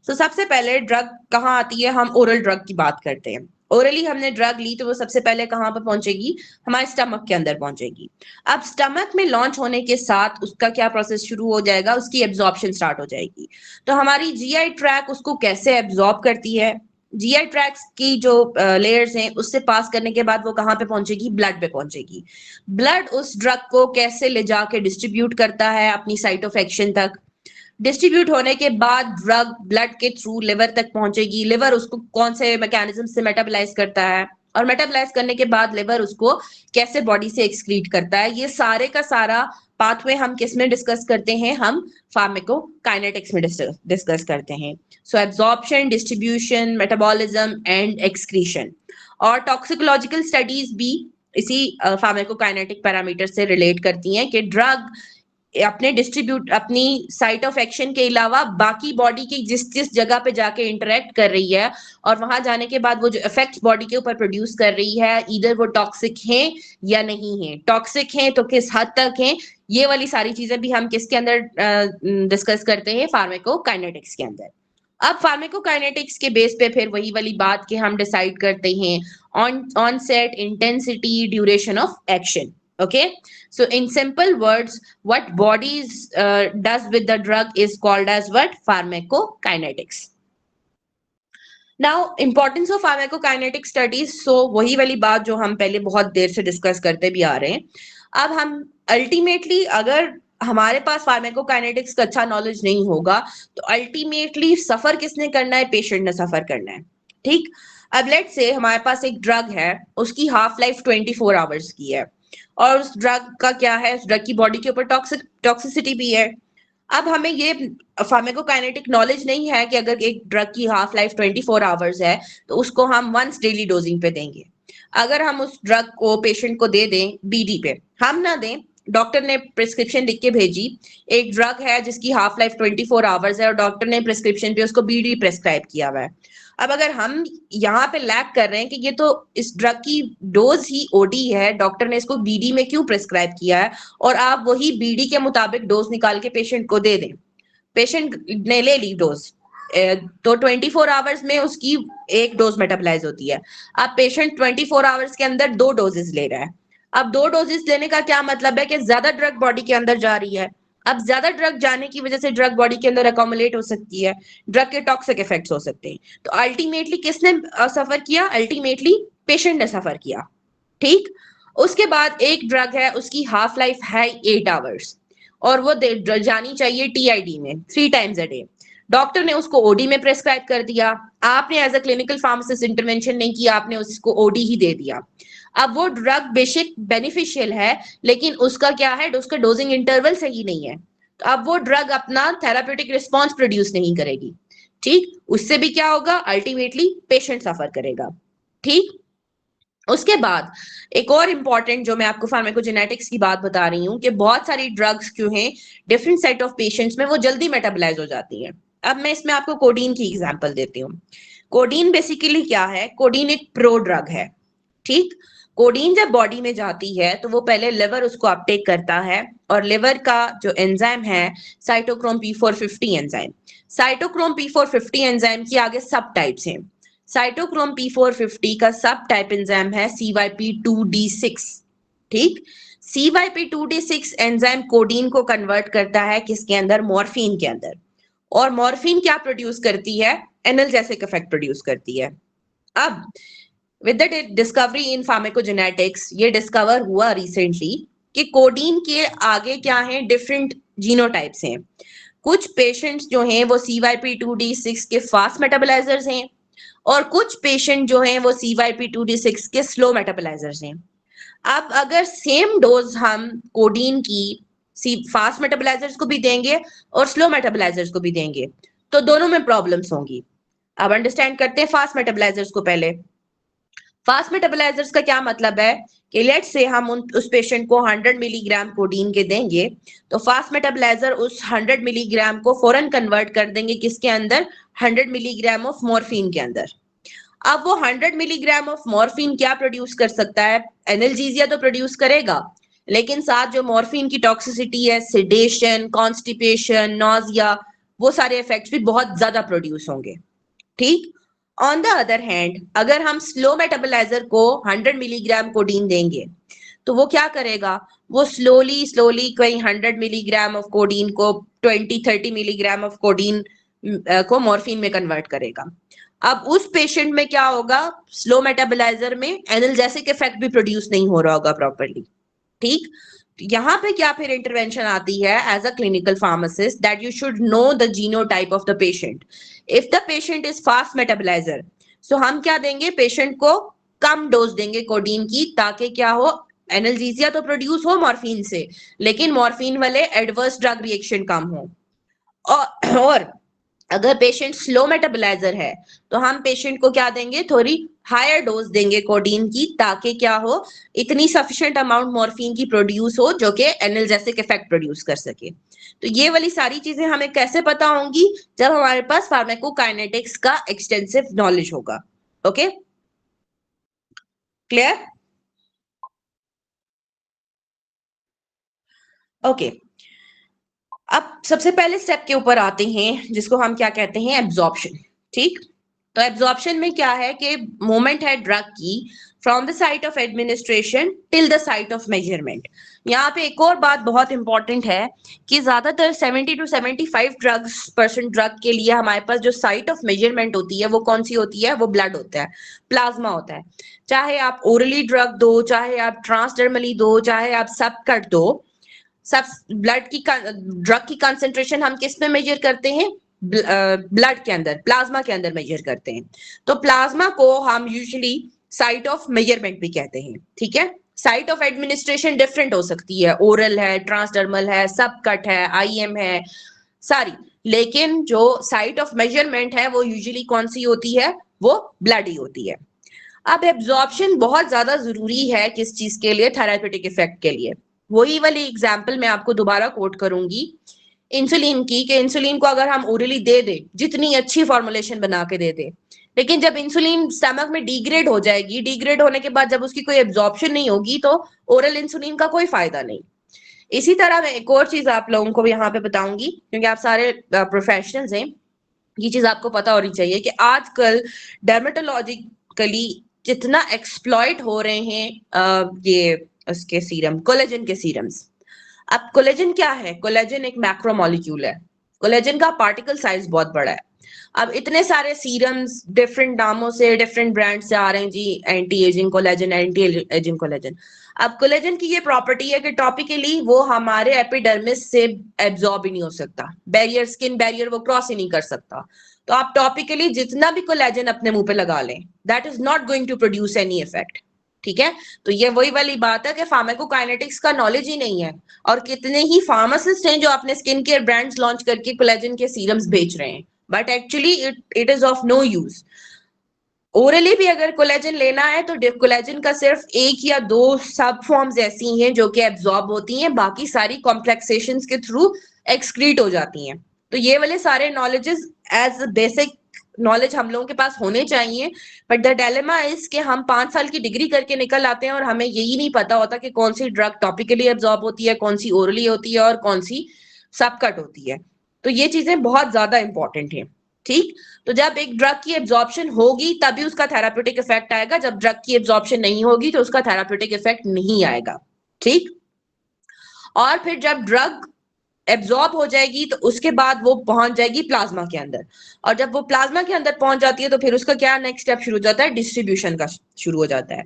तो सबसे पहले ड्रग कहाँ आती है? हम ओरल ड्रग की बात करते हैं। ओरली हमने ड्रग ली तो वो सबसे पहले कहाँ पर पहुंचेगी? हमारे स्टमक के अंदर पहुंचेगी। अब स्टमक में लॉन्च होने के साथ उसका क्या प्रोसेस शुरू हो जाएगा? उसकी एब्जॉर्प्शन स्टार्ट हो जाएगी। तो हमारी जीआई ट्रैक उसको कैसे एब्जॉर्ब करती है? जीआई ट्रैक्स की जो लेयर्स हैं उससे पास करने के बाद वो कहाँ पे पहुंचेगी? ब्लड पे पहुंचेगी। ब्लड उस ड्रग को कैसे ले जाके डिस्ट्रीब्यूट करता है अपनी साइट ऑफ एक्शन तक? डिस्ट्रीब्यूट होने के बाद ड्रग ब्लड के थ्रू लिवर तक पहुंचेगी। लिवर उसको कौन से मैकेनिज्म से मेटाबोलाइज करता है, और मेटाबोलाइज करने के बाद लिवर उसको कैसे बॉडी से एक्सक्रीट करता है, ये सारे का सारा पाथवे हम किस में डिस्कस करते हैं? हम फार्माकोकाइनेटिक्स में डिस्कस करते हैं। So absorption, distribution, metabolism and excretion. और टॉक्सिकोलॉजिकल स्टडीज भी इसी फार्माकोकाइनेटिक पैरामीटर से रिलेट करती हैं कि ड्रग अपने डिस्ट्रीब्यूट अपनी साइट ऑफ एक्शन के अलावा बाकी बॉडी की जिस जिस जगह पे जाके इंटरेक्ट कर रही है, और वहां जाने के बाद वो जो इफेक्ट्स बॉडी के ऊपर प्रोड्यूस कर रही है, इधर वो टॉक्सिक हैं या नहीं है, टॉक्सिक हैं तो किस हद तक हैं, ये वाली सारी चीजें भी हम किसके अंदर डिस्कस करते हैं? फार्माकोकाइनेटिक्स के अंदर। अब फार्माकोकाइनेटिक्स के बेस पे फिर वही वाली बात कि हम डिसाइड करते हैं onset, intensity, duration of action. Okay, so in simple words, what bodies does with the drug is called as what? Pharmacokinetics. Now, importance of pharmacokinetic studies, so वही वाली बात जो हम पहले बहुत देर से डिस्कस करते भी आ रहे हैं। अब हम अल्टीमेटली अगर हमारे पास फार्माकोकाइनेटिक्स का अच्छा नॉलेज नहीं होगा तो अल्टीमेटली सफर किसने करना है? पेशेंट ने सफर करना है। ठीक, अब लेट्स से हमारे पास एक ड्रग है, उसकी हाफ लाइफ 24 आवर्स की है, और उस ड्रग का क्या है? उस ड्रग की बॉडी के ऊपर टॉक्सिसिटी भी है। अब हमें ये फार्माकोकाइनेटिक नॉलेज नहीं है कि अगर एक ड्रग की हाफ लाइफ 24 आवर्स है तो उसको हम वंस डेली डोजिंग पे देंगे। अगर हम उस ड्रग को पेशेंट को दे दें बीडी पे, हम ना दें, डॉक्टर ने प्रिस्क्रिप्शन लिख के भेजी, एक ड्रग है जिसकी हाफ लाइफ 24 आवर्स है और डॉक्टर ने प्रिस्क्रिप्शन पे उसको बीडी प्रेस्क्राइब किया हुआ है। अब अगर हम यहाँ पे लैक कर रहे हैं कि ये तो इस ड्रग की डोज ही ओडी है, डॉक्टर ने इसको बीडी में क्यों प्रेस्क्राइब किया है, और आप वही बीडी के मुताबिक डोज निकाल के पेशेंट को दे दें, पेशेंट ने ले ली डोज, तो 24 आवर्स में उसकी एक डोज मेटाबोलाइज होती है। अब पेशेंट 24 आवर्स के अंदर 2 डोजेस ले रहा है। अब 2 डोजेस लेने का क्या मतलब है? कि ज्यादा ड्रग बॉडी के अंदर जा रही है। अब ज्यादा ड्रग जाने की वजह से ड्रग बॉडी के अंदर अकोमुलेट हो सकती है, ड्रग के टॉक्सिक इफेक्ट्स हो सकते हैं। तो अल्टीमेटली किसने सफर किया? अल्टीमेटली पेशेंट ने सफर किया। ठीक, उसके बाद एक ड्रग है, उसकी हाफ लाइफ है 8 आवर्स, और वो जानी चाहिए टीआईडी में 3 टाइम्स अ डे। डॉक्टर ने उसको ओडी में प्रेस्क्राइब कर दिया, आपने as a clinical pharmacist intervention नहीं किया, आपने उसको ओडी ही दे दिया। अब वो ड्रग बेशक बेनिफिशियल है, लेकिन उसका क्या है? उसका डोजिंग इंटरवल सही नहीं है, तो अब वो ड्रग अपना थेराप्यूटिक रिस्पॉन्स प्रोड्यूस नहीं करेगी। ठीक, उससे भी क्या होगा? अल्टीमेटली पेशेंट सफर करेगा। ठीक, उसके बाद एक और इंपॉर्टेंट जो मैं आपको फार्माकोजेनेटिक्स की बात बता रही हूँ कि बहुत सारी ड्रग्स क्यों हैं डिफरेंट सेट ऑफ पेशेंट्स में वो जल्दी मेटाबोलाइज हो जाती हैं। अब मैं इसमें आपको कोडीन की एग्जांपल देती हूँ। कोडीन बेसिकली क्या है? कोडीन एक प्रो ड्रग है। ठीक, कोडीन जब बॉडी में जाती है तो वो पहले लिवर उसको अपटेक करता है, और लिवर का जो एंजाइम है cytochrome P450 enzyme, cytochrome P450 enzyme की आगे सब टाइप्स हैं। साइटोक्रोम P450 का सब टाइप एंजाइम है CYP2D6। ठीक, CYP2D6 एंजाइम कोडीन को कन्वर्ट करता है किसके अंदर? मॉर्फिन के अंदर। और मॉर्फिन क्या प्रोड्यूस करती है? एनाल्जेसिक इफेक्ट प्रोड्यूस करती है। अब with the discovery in pharmacogenetics ये डिस्कवर हुआ रिसेंटली कि कोडीन के आगे क्या है? डिफरेंट जीनोटाइप्स हैं। कुछ पेशेंट्स जो हैं वो CYP2D6 के फास्ट मेटाबोलाइजर्स हैं और कुछ पेशेंट जो हैं वो CYP2D6 के स्लो मेटाबोलाइजर्स हैं। अब अगर सेम डोज हम कोडीन की फास्ट मेटाबोलाइजर्स को भी देंगे और स्लो मेटाबोलाइजर्स को भी देंगे तो दोनों में प्रॉब्लम्स होंगी। अब अंडरस्टैंड करते हैं फास्ट मेटाबोलाइजर्स को पहले। फास्ट मेटाबोलाइजर्स का क्या मतलब है कि लेट से हम उस पेशेंट को 100 मिलीग्राम कोडीन के देंगे तो फास्ट मेटाबोलाइजर उस 100 मिलीग्राम को फौरन कन्वर्ट कर देंगे किसके अंदर, 100 मिलीग्राम ऑफ मॉर्फिन के अंदर। अब वो 100 मिलीग्राम ऑफ मॉर्फिन क्या प्रोड्यूस कर सकता है, एनाल्जेसिया तो प्रोड्यूस करेगा, लेकिन साथ जो मॉर्फिन की टॉक्सिसिटी है, सेडेशन, कॉन्स्टिपेशन, नॉजिया, वो सारे इफेक्ट्स भी बहुत ज्यादा प्रोड्यूस होंगे। ठीक। ऑन द अदर हैंड अगर हम स्लो मेटाबोलाइजर को 100 मिलीग्राम कोडीन देंगे तो वो क्या करेगा, वो स्लोली स्लोली कहीं 100 मिलीग्राम ऑफ कोडीन को 20-30 मिलीग्राम ऑफ कोडीन को मॉर्फिन में कन्वर्ट करेगा। अब उस पेशेंट में क्या होगा, स्लो मेटाबोलाइजर में एनाल्जेसिक इफेक्ट भी प्रोड्यूस नहीं हो रहा होगा प्रॉपरली। ठीक। यहाँ पे क्या फिर इंटरवेंशन आती है as a clinical pharmacist that you should know the genotype of the patient. If the patient is fast metaboliser so हम क्या देंगे, पेशेंट को कम डोज देंगे कोडीन की ताकि क्या हो, एनाल्जेसिया तो प्रोड्यूस हो मॉर्फिन से लेकिन मॉर्फिन वाले एडवर्स ड्रग रिएक्शन कम हो। और अगर पेशेंट स्लो मेटाबोलाइजर है तो हम पेशेंट को क्या देंगे, थोड़ी हायर डोज देंगे कोडीन की ताकि क्या हो, इतनी सफिशिएंट अमाउंट मॉर्फिन की प्रोड्यूस हो जो कि एनाल्जेसिक इफेक्ट प्रोड्यूस कर सके। तो ये वाली सारी चीजें हमें कैसे पता होंगी, जब हमारे पास फार्माकोकाइनेटिक्स का एक्सटेंसिव नॉलेज होगा। Okay, clear? ओके, अब सबसे पहले स्टेप के ऊपर आते हैं जिसको हम क्या कहते हैं, एब्जॉर्प्शन। ठीक। तो एब्जॉर्प्शन में क्या है कि मूवमेंट है ड्रग की from the site of administration till the site of measurement. यहाँ पे एक और बात बहुत इंपॉर्टेंट है कि ज्यादातर 70 to 75 परसेंट ड्रग के लिए हमारे पास जो साइट ऑफ मेजरमेंट होती है वो कौन सी होती है, वो ब्लड होता है, प्लाज्मा होता है। चाहे आप ओरली ड्रग दो, चाहे आप ट्रांसडर्मली दो, चाहे आप सब कट दो, सब ब्लड की ड्रग की कंसेंट्रेशन हम किस में मेजर करते हैं, ब्लड के अंदर, प्लाज्मा के अंदर मेजर करते हैं। तो प्लाज्मा को हम यूजुअली साइट ऑफ मेजरमेंट भी कहते हैं। ठीक है, साइट ऑफ एडमिनिस्ट्रेशन डिफरेंट हो सकती है, ओरल है, ट्रांसडर्मल है, सब कट है, IM है, सारी, लेकिन जो साइट ऑफ मेजरमेंट है वो यूजुअली कौन सी होती है, वो ब्लड ही होती है। अब एब्जॉर्प्शन बहुत ज्यादा जरूरी है किस चीज के लिए, थेरापेटिक इफेक्ट के लिए। वही वाली एग्जाम्पल मैं आपको दोबारा कोट करूंगी इंसुलिन की, कि इंसुलिन को अगर हम ओरली दे दे, जितनी अच्छी फॉर्मुलेशन बना के दे दे, लेकिन जब इंसुलिन स्टमक में डिग्रेड हो जाएगी, डिग्रेड होने के बाद जब उसकी कोई एब्जॉर्प्शन नहीं होगी तो ओरल इंसुलिन का कोई फायदा नहीं। इसी तरह मैं एक और चीज आप लोगों को यहाँ पे बताऊंगी, क्योंकि आप सारे प्रोफेशनल्स हैं, ये चीज आपको पता होनी चाहिए कि आजकल डर्मेटोलॉजिकली जितना एक्सप्लॉइट हो रहे हैं ये उसके सीरम, कोलेजन के सीरम्स। अब कोलेजन क्या है, कोलेजन एक मैक्रो मॉलिक्यूल है, कोलेजन का पार्टिकल साइज बहुत बड़ा है। अब इतने सारे सीरम्स डिफरेंट नामों से, डिफरेंट ब्रांड से आ रहे हैं जी, anti ageing collagen, anti ageing collagen. अब कोलेजन की ये प्रॉपर्टी है कि टॉपिकली वो हमारे एपिडर्मिस से एब्जॉर्ब ही नहीं हो सकता, बैरियर, स्किन बैरियर वो क्रॉस ही नहीं कर सकता। तो आप टॉपिकली जितना भी कोलेजन अपने मुंह पे लगा लें, that is not going to produce any effect. ठीक है, तो ये वही वाली बात है कि फार्माकोकाइनेटिक्स का नॉलेज ही नहीं है, और कितने ही फार्मासिस्ट हैं जो अपने स्किन केयर ब्रांड्स लॉन्च करके कोलेजन के सीरम्स बेच रहे हैं, but actually it is of no use. Orally भी अगर कोलेजन लेना है तो कोलेजन का सिर्फ एक या दो सब फॉर्म्स ऐसी हैं जो कि एब्जॉर्ब होती हैं, बाकी सारी कॉम्प्लेक्सेशंस के थ्रू एक्सक्रीट हो जाती हैं। तो ये वाले सारे नॉलेजेस एज बेसिक नॉलेज हम लोगों के पास होने चाहिए, बट द डायलेमा इज कि हम 5 साल की डिग्री करके निकल आते हैं और हमें यही नहीं पता होता कि कौन सी ड्रग टॉपिकली एब्जॉर्ब होती है, कौन सी ओरली होती है और कौन सी सबकट होती है। तो ये चीजें बहुत ज्यादा इंपॉर्टेंट है। ठीक। तो जब एक ड्रग की एब्जॉर्प्शन होगी तभी उसका थेराप्यूटिक इफेक्ट आएगा, जब ड्रग की एब्जॉर्प्शन नहीं होगी तो उसका थेराप्यूटिक इफेक्ट नहीं आएगा। ठीक। और फिर जब ड्रग एब्जॉर्ब हो जाएगी तो उसके बाद वो पहुंच जाएगी प्लाज्मा के अंदर, और जब वो प्लाज्मा के अंदर पहुंच जाती है तो फिर उसका क्या नेक्स्ट स्टेप शुरू हो जाता है, डिस्ट्रीब्यूशन का शुरू हो जाता है।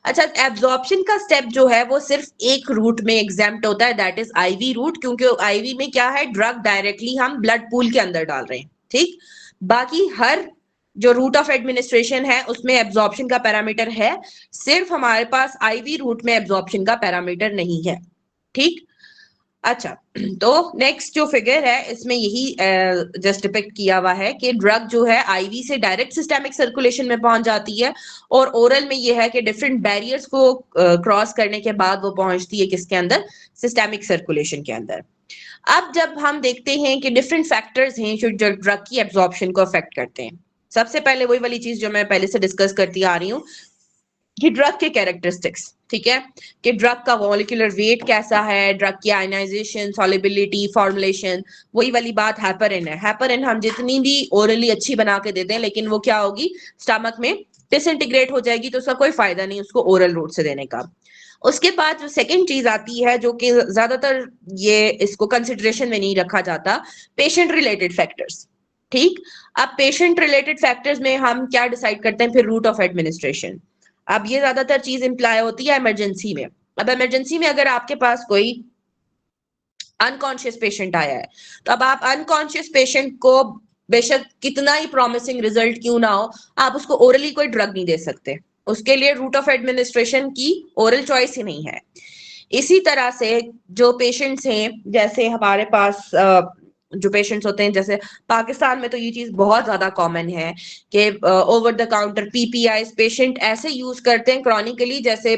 अच्छा, एब्जॉर्प्शन का स्टेप जो है वो सिर्फ एक रूट में एग्जाम्प्ट होता है, दैट इज आईवी रूट, क्योंकि आईवी में क्या है, ड्रग डायरेक्टली हम ब्लड पूल के अंदर डाल रहे हैं, ठीक। बाकी हर जो रूट ऑफ एडमिनिस्ट्रेशन है उसमें एब्जॉर्प्शन का पैरामीटर है, सिर्फ हमारे पास आईवी रूट में एब्जॉर्प्शन का पैरामीटर नहीं है, ठीक। अच्छा, तो नेक्स्ट जो फिगर है इसमें यही जस्ट डिपिक्ट किया हुआ है कि ड्रग जो है आईवी से डायरेक्ट सिस्टेमिक सर्कुलेशन में पहुंच जाती है, और ओरल में ये है कि डिफरेंट बैरियर्स को क्रॉस करने के बाद वो पहुंचती है किसके अंदर, सिस्टेमिक सर्कुलेशन के अंदर। अब जब हम देखते हैं कि डिफरेंट फैक्टर्स हैं जो ड्रग की एब्जॉर्प्शन को अफेक्ट करते हैं, सबसे पहले वही वाली चीज जो मैं पहले से डिस्कस करती आ रही हूँ कि ड्रग के कैरेक्टरिस्टिक्स, ठीक है, कि ड्रग का मॉलिक्यूलर वेट कैसा है, ड्रग की आयनाइजेशन, सॉलिबिलिटी, फॉर्मुलेशन, वही वाली बात हैपरिन है। हैपरिन हम जितनी भी ओरली अच्छी बना के देते हैं लेकिन वो क्या होगी, स्टमक में डिसइंटीग्रेट हो जाएगी, तो उसका कोई फायदा नहीं उसको ओरल रूट से देने का। उसके बाद जो सेकंड चीज आती है जो कि ज्यादातर ये इसको कंसिडरेशन में नहीं रखा जाता, पेशेंट रिलेटेड फैक्टर्स, ठीक। अब पेशेंट रिलेटेड फैक्टर्स में हम क्या डिसाइड करते हैं, फिर रूट ऑफ एडमिनिस्ट्रेशन। अब ये ज्यादातर चीज इंप्लाई होती है इमरजेंसी में। अब इमरजेंसी में अगर आपके पास कोई अनकॉन्शियस पेशेंट आया है, तो अब आप अनकॉन्शियस पेशेंट को बेशक कितना ही प्रॉमिसिंग रिजल्ट क्यों ना हो, आप उसको ओरली कोई ड्रग नहीं दे सकते, उसके लिए रूट ऑफ एडमिनिस्ट्रेशन की ओरल चॉइस ही नहीं है। इसी तरह से जो पेशेंट्स हैं, जैसे हमारे पास जो पेशेंट्स होते हैं, जैसे पाकिस्तान में तो ये चीज बहुत ज्यादा कॉमन है कि over the counter PPI patient ऐसे यूज करते हैं क्रॉनिकली, जैसे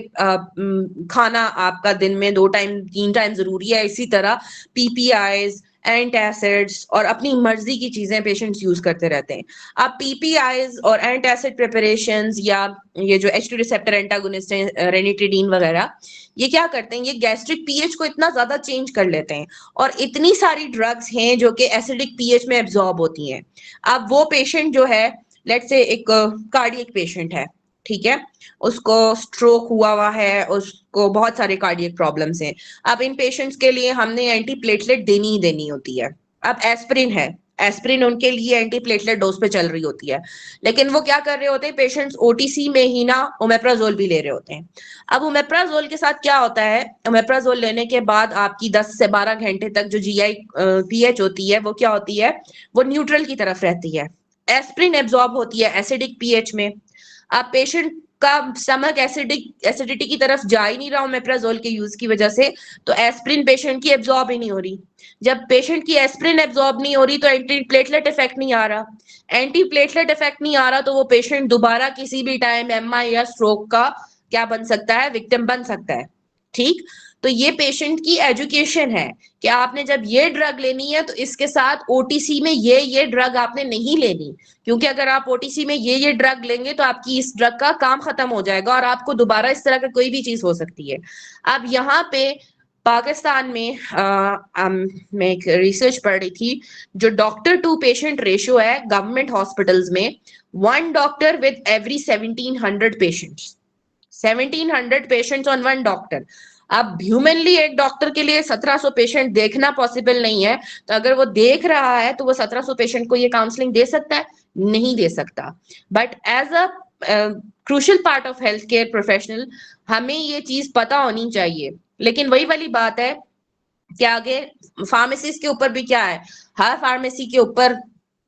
खाना आपका दिन में 2 टाइम 3 टाइम जरूरी है, इसी तरह पीपीआईज, एंटासिड्स और अपनी मर्जी की चीजें पेशेंट्स यूज करते रहते हैं। अब पीपीआईज और एंटासिड प्रिपरेशंस या ये जो H2 रिसेप्टर एंटागोनिस्ट हैं, रेनिटिडीन वगैरह, ये क्या करते हैं, ये गैस्ट्रिक पीएच को इतना ज्यादा चेंज कर लेते हैं, और इतनी सारी ड्रग्स हैं जो कि एसिडिक पीएच में एब्जॉर्ब होती हैं। अब वो पेशेंट जो है, लेट्स से एक कार्डियक पेशेंट है, ठीक है, उसको स्ट्रोक हुआ है, उसको बहुत सारे कार्डियक प्रॉब्लम्स हैं। अब इन पेशेंट्स के लिए हमने एंटी प्लेटलेट देनी ही देनी होती है। अब एस्पिरिन है, एस्पिरिन उनके लिए एंटी प्लेटलेट डोज पे चल रही होती है, लेकिन वो क्या कर रहे होते हैं, पेशेंट्स ओटीसी में ही ना ओमेप्राजोल भी ले रहे होते हैं। अब ओमेप्राजोल के साथ क्या होता है, ओमेप्राजोल लेने के बाद आपकी 10 से 12 घंटे तक जो जीआई पीएच होती है वो क्या होती है, वो न्यूट्रल की तरफ रहती है। एस्पिरिन एब्जॉर्ब होती है एसिडिक पीएच में। अब पेशेंट का स्टमक एसिडिटी की तरफ जा ही नहीं रहा ओमेप्राजोल के यूज की वजह से, तो एस्पिरिन पेशेंट की एब्जॉर्ब ही नहीं हो रही। जब पेशेंट की एस्पिरिन एब्जॉर्ब नहीं हो रही तो एंटी प्लेटलेट इफेक्ट नहीं आ रहा, एंटी प्लेटलेट इफेक्ट नहीं आ रहा, तो वो पेशेंट दोबारा किसी भी टाइम एमआई या स्ट्रोक का क्या बन सकता है, विक्टिम बन सकता है, ठीक। तो ये पेशेंट की एजुकेशन है कि आपने जब ये ड्रग लेनी है तो इसके साथ ओटीसी में ये ड्रग आपने नहीं लेनी, क्योंकि अगर आप ओटीसी में ये ड्रग लेंगे तो आपकी इस ड्रग का काम खत्म हो जाएगा और आपको दोबारा इस तरह का कोई भी चीज हो सकती है। अब यहाँ पे पाकिस्तान में मैं एक रिसर्च पढ़ रही थी, जो डॉक्टर टू पेशेंट रेशियो है गवर्नमेंट हॉस्पिटल्स में, 1 doctor with every 1700 patients, 1700 patients on 1 doctor. अब ह्यूमनली एक डॉक्टर के लिए 1700 पेशेंट देखना पॉसिबल नहीं है, तो अगर वो देख रहा है तो वो 1700 पेशेंट को ये काउंसलिंग दे सकता है, नहीं दे सकता। But as a crucial part of health care professional हमें ये चीज पता होनी चाहिए। लेकिन वही वाली बात है कि आगे फार्मेसिस्ट के ऊपर भी क्या है, हर फार्मेसी के ऊपर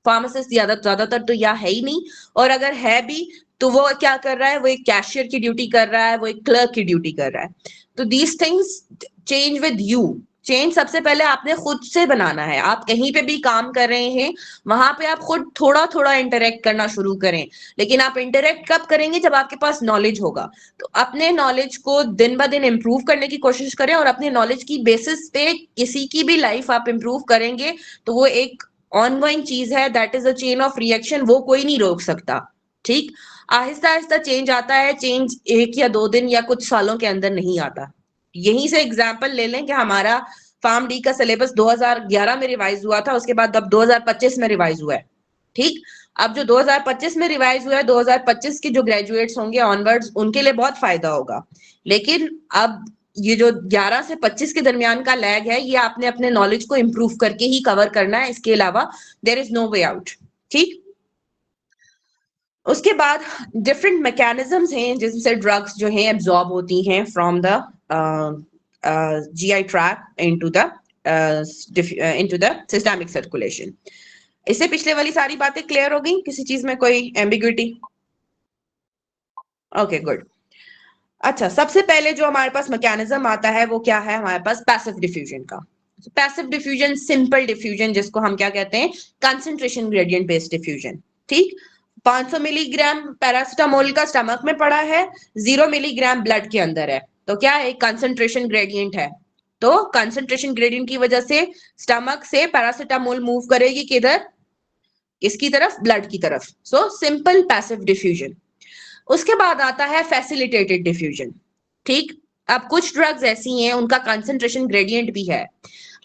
फार्मासिस्ट ज्यादातर तो या है ही नहीं, और अगर है भी तो वो क्या कर रहा है, वो एक कैशियर की ड्यूटी कर रहा है, वो एक क्लर्क की ड्यूटी कर रहा है। तो these things change with you. Change सबसे पहले आपने खुद से बनाना है। आप कहीं पे भी काम कर रहे हैं वहां पे आप खुद थोड़ा थोड़ा इंटरेक्ट करना शुरू करें, लेकिन आप इंटरेक्ट कब करेंगे, जब आपके पास नॉलेज होगा। तो अपने नॉलेज को दिन ब दिन इम्प्रूव करने की कोशिश करें, और अपने नॉलेज की बेसिस पे किसी की भी लाइफ आप इम्प्रूव करेंगे तो वो एक ऑनगोइंग चीज है, that is a chain of reaction, वो कोई नहीं रोक सकता, ठीक। आहिस्ता आहिस्ता चेंज आता है, चेंज 1 या 2 दिन या कुछ सालों के अंदर नहीं आता। यहीं से एग्जाम्पल ले लें कि हमारा फार्म डी का सिलेबस 2011 में रिवाइज हुआ था, उसके बाद अब 2025 में रिवाइज हुआ है, ठीक। अब जो 2025 में रिवाइज हुआ है, 2025 के जो ग्रेजुएट्स होंगे ऑनवर्ड्स उनके लिए बहुत फायदा होगा। लेकिन अब ये जो 11 से 25 के दरमियान का लैग है, ये आपने अपने नॉलेज को इम्प्रूव करके ही कवर करना है, इसके अलावा there is no way out. ठीक, उसके बाद डिफरेंट मैकेनिज्म्स हैं जिनसे ड्रग्स जो हैं एब्जॉर्ब होती हैं from the GI tract into the systemic circulation. इससे पिछले वाली सारी बातें क्लियर हो गई? किसी चीज में कोई एम्बिग्युइटी? Okay, good. अच्छा, सबसे पहले जो हमारे पास मैकेनिज्म आता है वो क्या है हमारे पास? पैसिव डिफ्यूजन का। पैसिव डिफ्यूजन, सिंपल डिफ्यूजन, जिसको हम क्या कहते हैं? Concentration gradient based diffusion. ठीक, 500 मिलीग्राम पैरासिटामोल का स्टमक में पड़ा है, 0 मिलीग्राम ब्लड के अंदर है, तो क्या है? कंसंट्रेशन ग्रेडियंट है। तो कंसंट्रेशन ग्रेडियंट की वजह से स्टमक से पैरासिटामोल मूव करेगी किधर? किसकी तरफ? ब्लड की तरफ। So simple passive diffusion. उसके बाद आता है फैसिलिटेटेड डिफ्यूजन। ठीक, अब कुछ ड्रग्स ऐसी हैं उनका कंसंट्रेशन ग्रेडियंट भी है,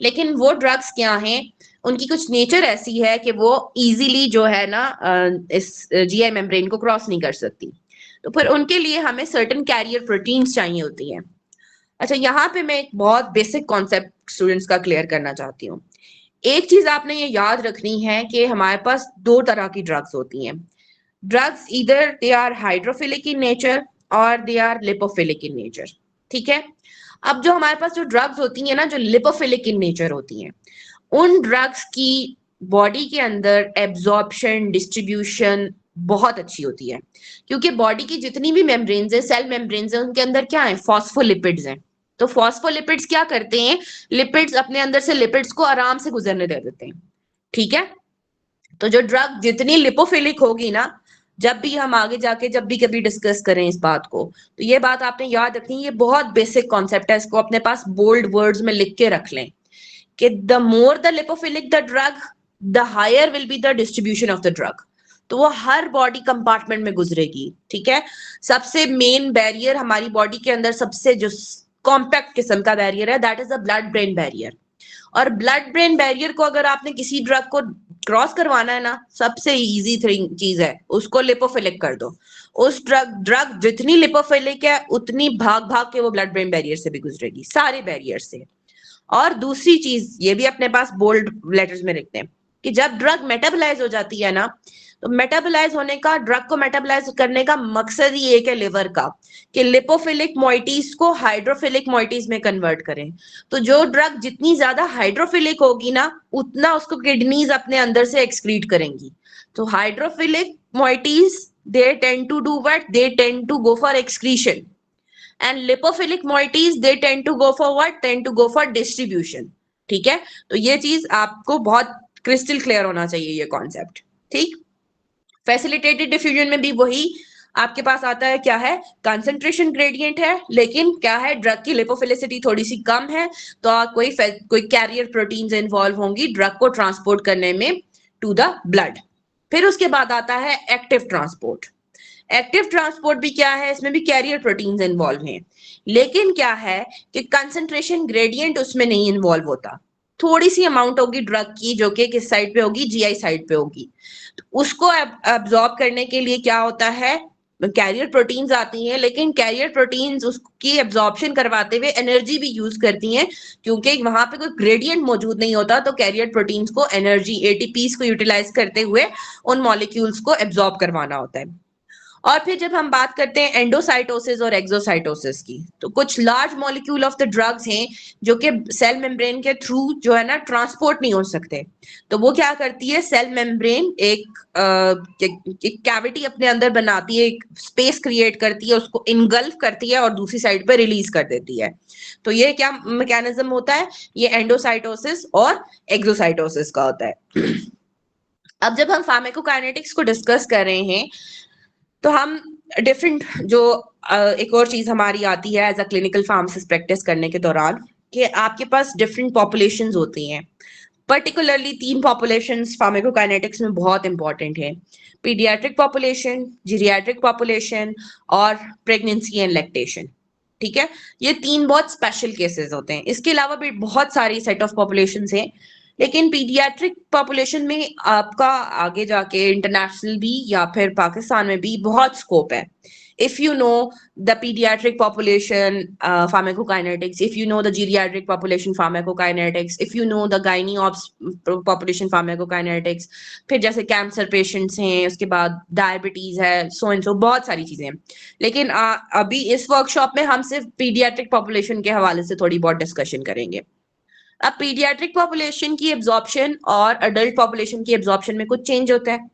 लेकिन वो ड्रग्स क्या हैं, उनकी कुछ नेचर ऐसी है कि वो इजीली जो है ना इस GI मेम्ब्रेन को क्रॉस नहीं कर सकती, तो फिर उनके लिए हमें सर्टेन कैरियर प्रोटीन्स चाहिए होती हैं। अच्छा, यहाँ पे मैं एक बहुत बेसिक कॉन्सेप्ट स्टूडेंट्स का क्लियर करना चाहती हूँ। एक चीज आपने ये याद रखनी है कि हमारे पास दो तरह की ड्रग्स होती हैं। ड्रग्स इधर they are hydrophilic in nature और they are lipophilic in nature. ठीक है, अब जो हमारे पास जो ड्रग्स होती हैं ना, जो लिपोफिलिक इन नेचर होती हैं, उन ड्रग्स की बॉडी के अंदर एब्जॉर्प्शन, डिस्ट्रीब्यूशन बहुत अच्छी होती है, क्योंकि बॉडी की जितनी भी मेम्ब्रेन्स है, सेल मेम्ब्रेन्स है, उनके अंदर क्या है? फॉस्फोलिपिड्स हैं। तो फॉस्फोलिपिड्स क्या करते हैं? लिपिड्स अपने अंदर से लिपिड्स को आराम से गुजरने दे देते हैं। ठीक है, तो जो ड्रग जितनी लिपोफिलिक होगी ना, जब भी हम आगे जाके जब भी कभी डिस्कस करें इस बात को, तो ये बात आपने याद रखनी, ये बहुत बेसिक कॉन्सेप्ट है, इसको अपने पास बोल्ड वर्ड्स में लिख के रख लें कि the more the lipophilic the drug, the higher will be the distribution of the drug. तो वो हर बॉडी कंपार्टमेंट में गुजरेगी। ठीक है, सबसे मेन बैरियर हमारी बॉडी के अंदर, सबसे जो कॉम्पैक्ट किस्म का बैरियर है, that is the blood brain barrier. और ब्लड ब्रेन बैरियर को अगर आपने किसी ड्रग को क्रॉस करवाना है ना, सबसे इजी चीज है, उसको लिपोफिलिक कर दो। उस ड्रग जितनी लिपोफिलिक है, उतनी भाग भाग के वो ब्लड ब्रेन बैरियर से भी गुजरेगी, सारे बैरियर से। और दूसरी चीज ये भी अपने पास बोल्ड लेटर्स में लिखते हैं कि जब ड्रग मेटाबोलाइज हो जाती है ना, तो मेटाबोलाइज होने का, ड्रग को मेटाबोलाइज करने का मकसद ही एक है लिवर का, कि लिपोफिलिक मॉइटीज को हाइड्रोफिलिक मॉइटीज में कन्वर्ट करें। तो जो ड्रग जितनी ज्यादा हाइड्रोफिलिक होगी ना, उतना उसको किडनीज अपने अंदर से एक्सक्रीट करेंगी। तो hydrophilic मॉइटीज, they tend to do what? They tend to go for excretion. And lipophilic moieties, they tend to go for what? Tend to go for distribution. ठीक है, तो ये चीज आपको बहुत क्रिस्टल क्लियर होना चाहिए, ये कॉन्सेप्ट। ठीक, फैसिलिटेटेड डिफ्यूजन में भी वही आपके पास आता है, क्या है? कंसंट्रेशन ग्रेडियंट है, लेकिन क्या है? ड्रग की लिपोफिलिसिटी थोड़ी सी कम है, तो कोई कैरियर प्रोटीन्स इन्वॉल्व होंगी ड्रग को ट्रांसपोर्ट करने में टू द ब्लड। फिर उसके बाद आता है एक्टिव ट्रांसपोर्ट। एक्टिव ट्रांसपोर्ट भी क्या है? इसमें भी कैरियर प्रोटीन्स इन्वॉल्व हैं, लेकिन क्या है कि कंसंट्रेशन ग्रेडियंट उसमें नहीं इन्वॉल्व होता। थोड़ी सी अमाउंट होगी ड्रग की, जो कि किस साइड पे होगी? GI साइड पे होगी। तो उसको एब्जॉर्ब करने के लिए क्या होता है? कैरियर प्रोटीन्स आती हैं, लेकिन कैरियर प्रोटीन्स उसकी एब्जॉर्प्शन करवाते हुए एनर्जी भी यूज करती हैं, क्योंकि वहां पे कोई ग्रेडियंट मौजूद नहीं होता, तो कैरियर प्रोटीन्स को एनर्जी, ATPs को यूटिलाइज करते हुए उन मॉलिक्यूल्स को एब्जॉर्ब करवाना होता है। और फिर जब हम बात करते हैं एंडोसाइटोसिस और एक्सोसाइटोसिस की, तो कुछ large molecule of the drugs हैं जो कि सेल मेम्ब्रेन के थ्रू जो है ना ट्रांसपोर्ट नहीं हो सकते। तो वो क्या करती है? सेल मेम्ब्रेन एक कैविटी अपने अंदर बनाती है, एक स्पेस क्रिएट करती है, उसको इनगल्फ करती है और दूसरी साइड पे रिलीज कर देती है। तो ये क्या मैकेनिज्म होता है? ये एंडोसाइटोसिस और एक्सोसाइटोसिस का होता है। अब जब हम फार्माकोकाइनेटिक्स को डिस्कस कर रहे हैं, तो हम डिफरेंट जो एक और चीज हमारी आती है as a clinical pharmacist practice करने के दौरान, कि आपके पास डिफरेंट पॉपुलेशंस होती हैं। पर्टिकुलरली 3 पॉपुलेशंस फार्माकोकाइनेटिक्स में बहुत इंपॉर्टेंट है: पीडियाट्रिक पॉपुलेशन, जीरियाट्रिक पॉपुलेशन और प्रेगनेंसी एंड लैक्टेशन। ठीक है, ये 3 बहुत स्पेशल केसेस होते हैं। इसके अलावा भी बहुत सारी सेट ऑफ पॉपुलेशंस हैं, लेकिन पीडियाट्रिक पॉपुलेशन में आपका आगे जाके इंटरनेशनल भी या फिर पाकिस्तान में भी बहुत स्कोप है। if you know the pediatric population pharmacokinetics, if you know the geriatric population pharmacokinetics, if you know the gynae ops population pharmacokinetics, फिर जैसे कैंसर पेशेंट्स हैं, उसके बाद डायबिटीज है, सो एंड सो, बहुत सारी चीजें हैं। लेकिन अभी इस वर्कशॉप में हम सिर्फ पीडियाट्रिक पॉपुलेशन के हवाले से थोड़ी बहुत डिस्कशन करेंगे। अब पीडियाट्रिक पॉपुलेशन की एब्जॉर्प्शन और अडल्ट पॉपुलेशन की एब्जॉर्प्शन में कुछ चेंज होता है,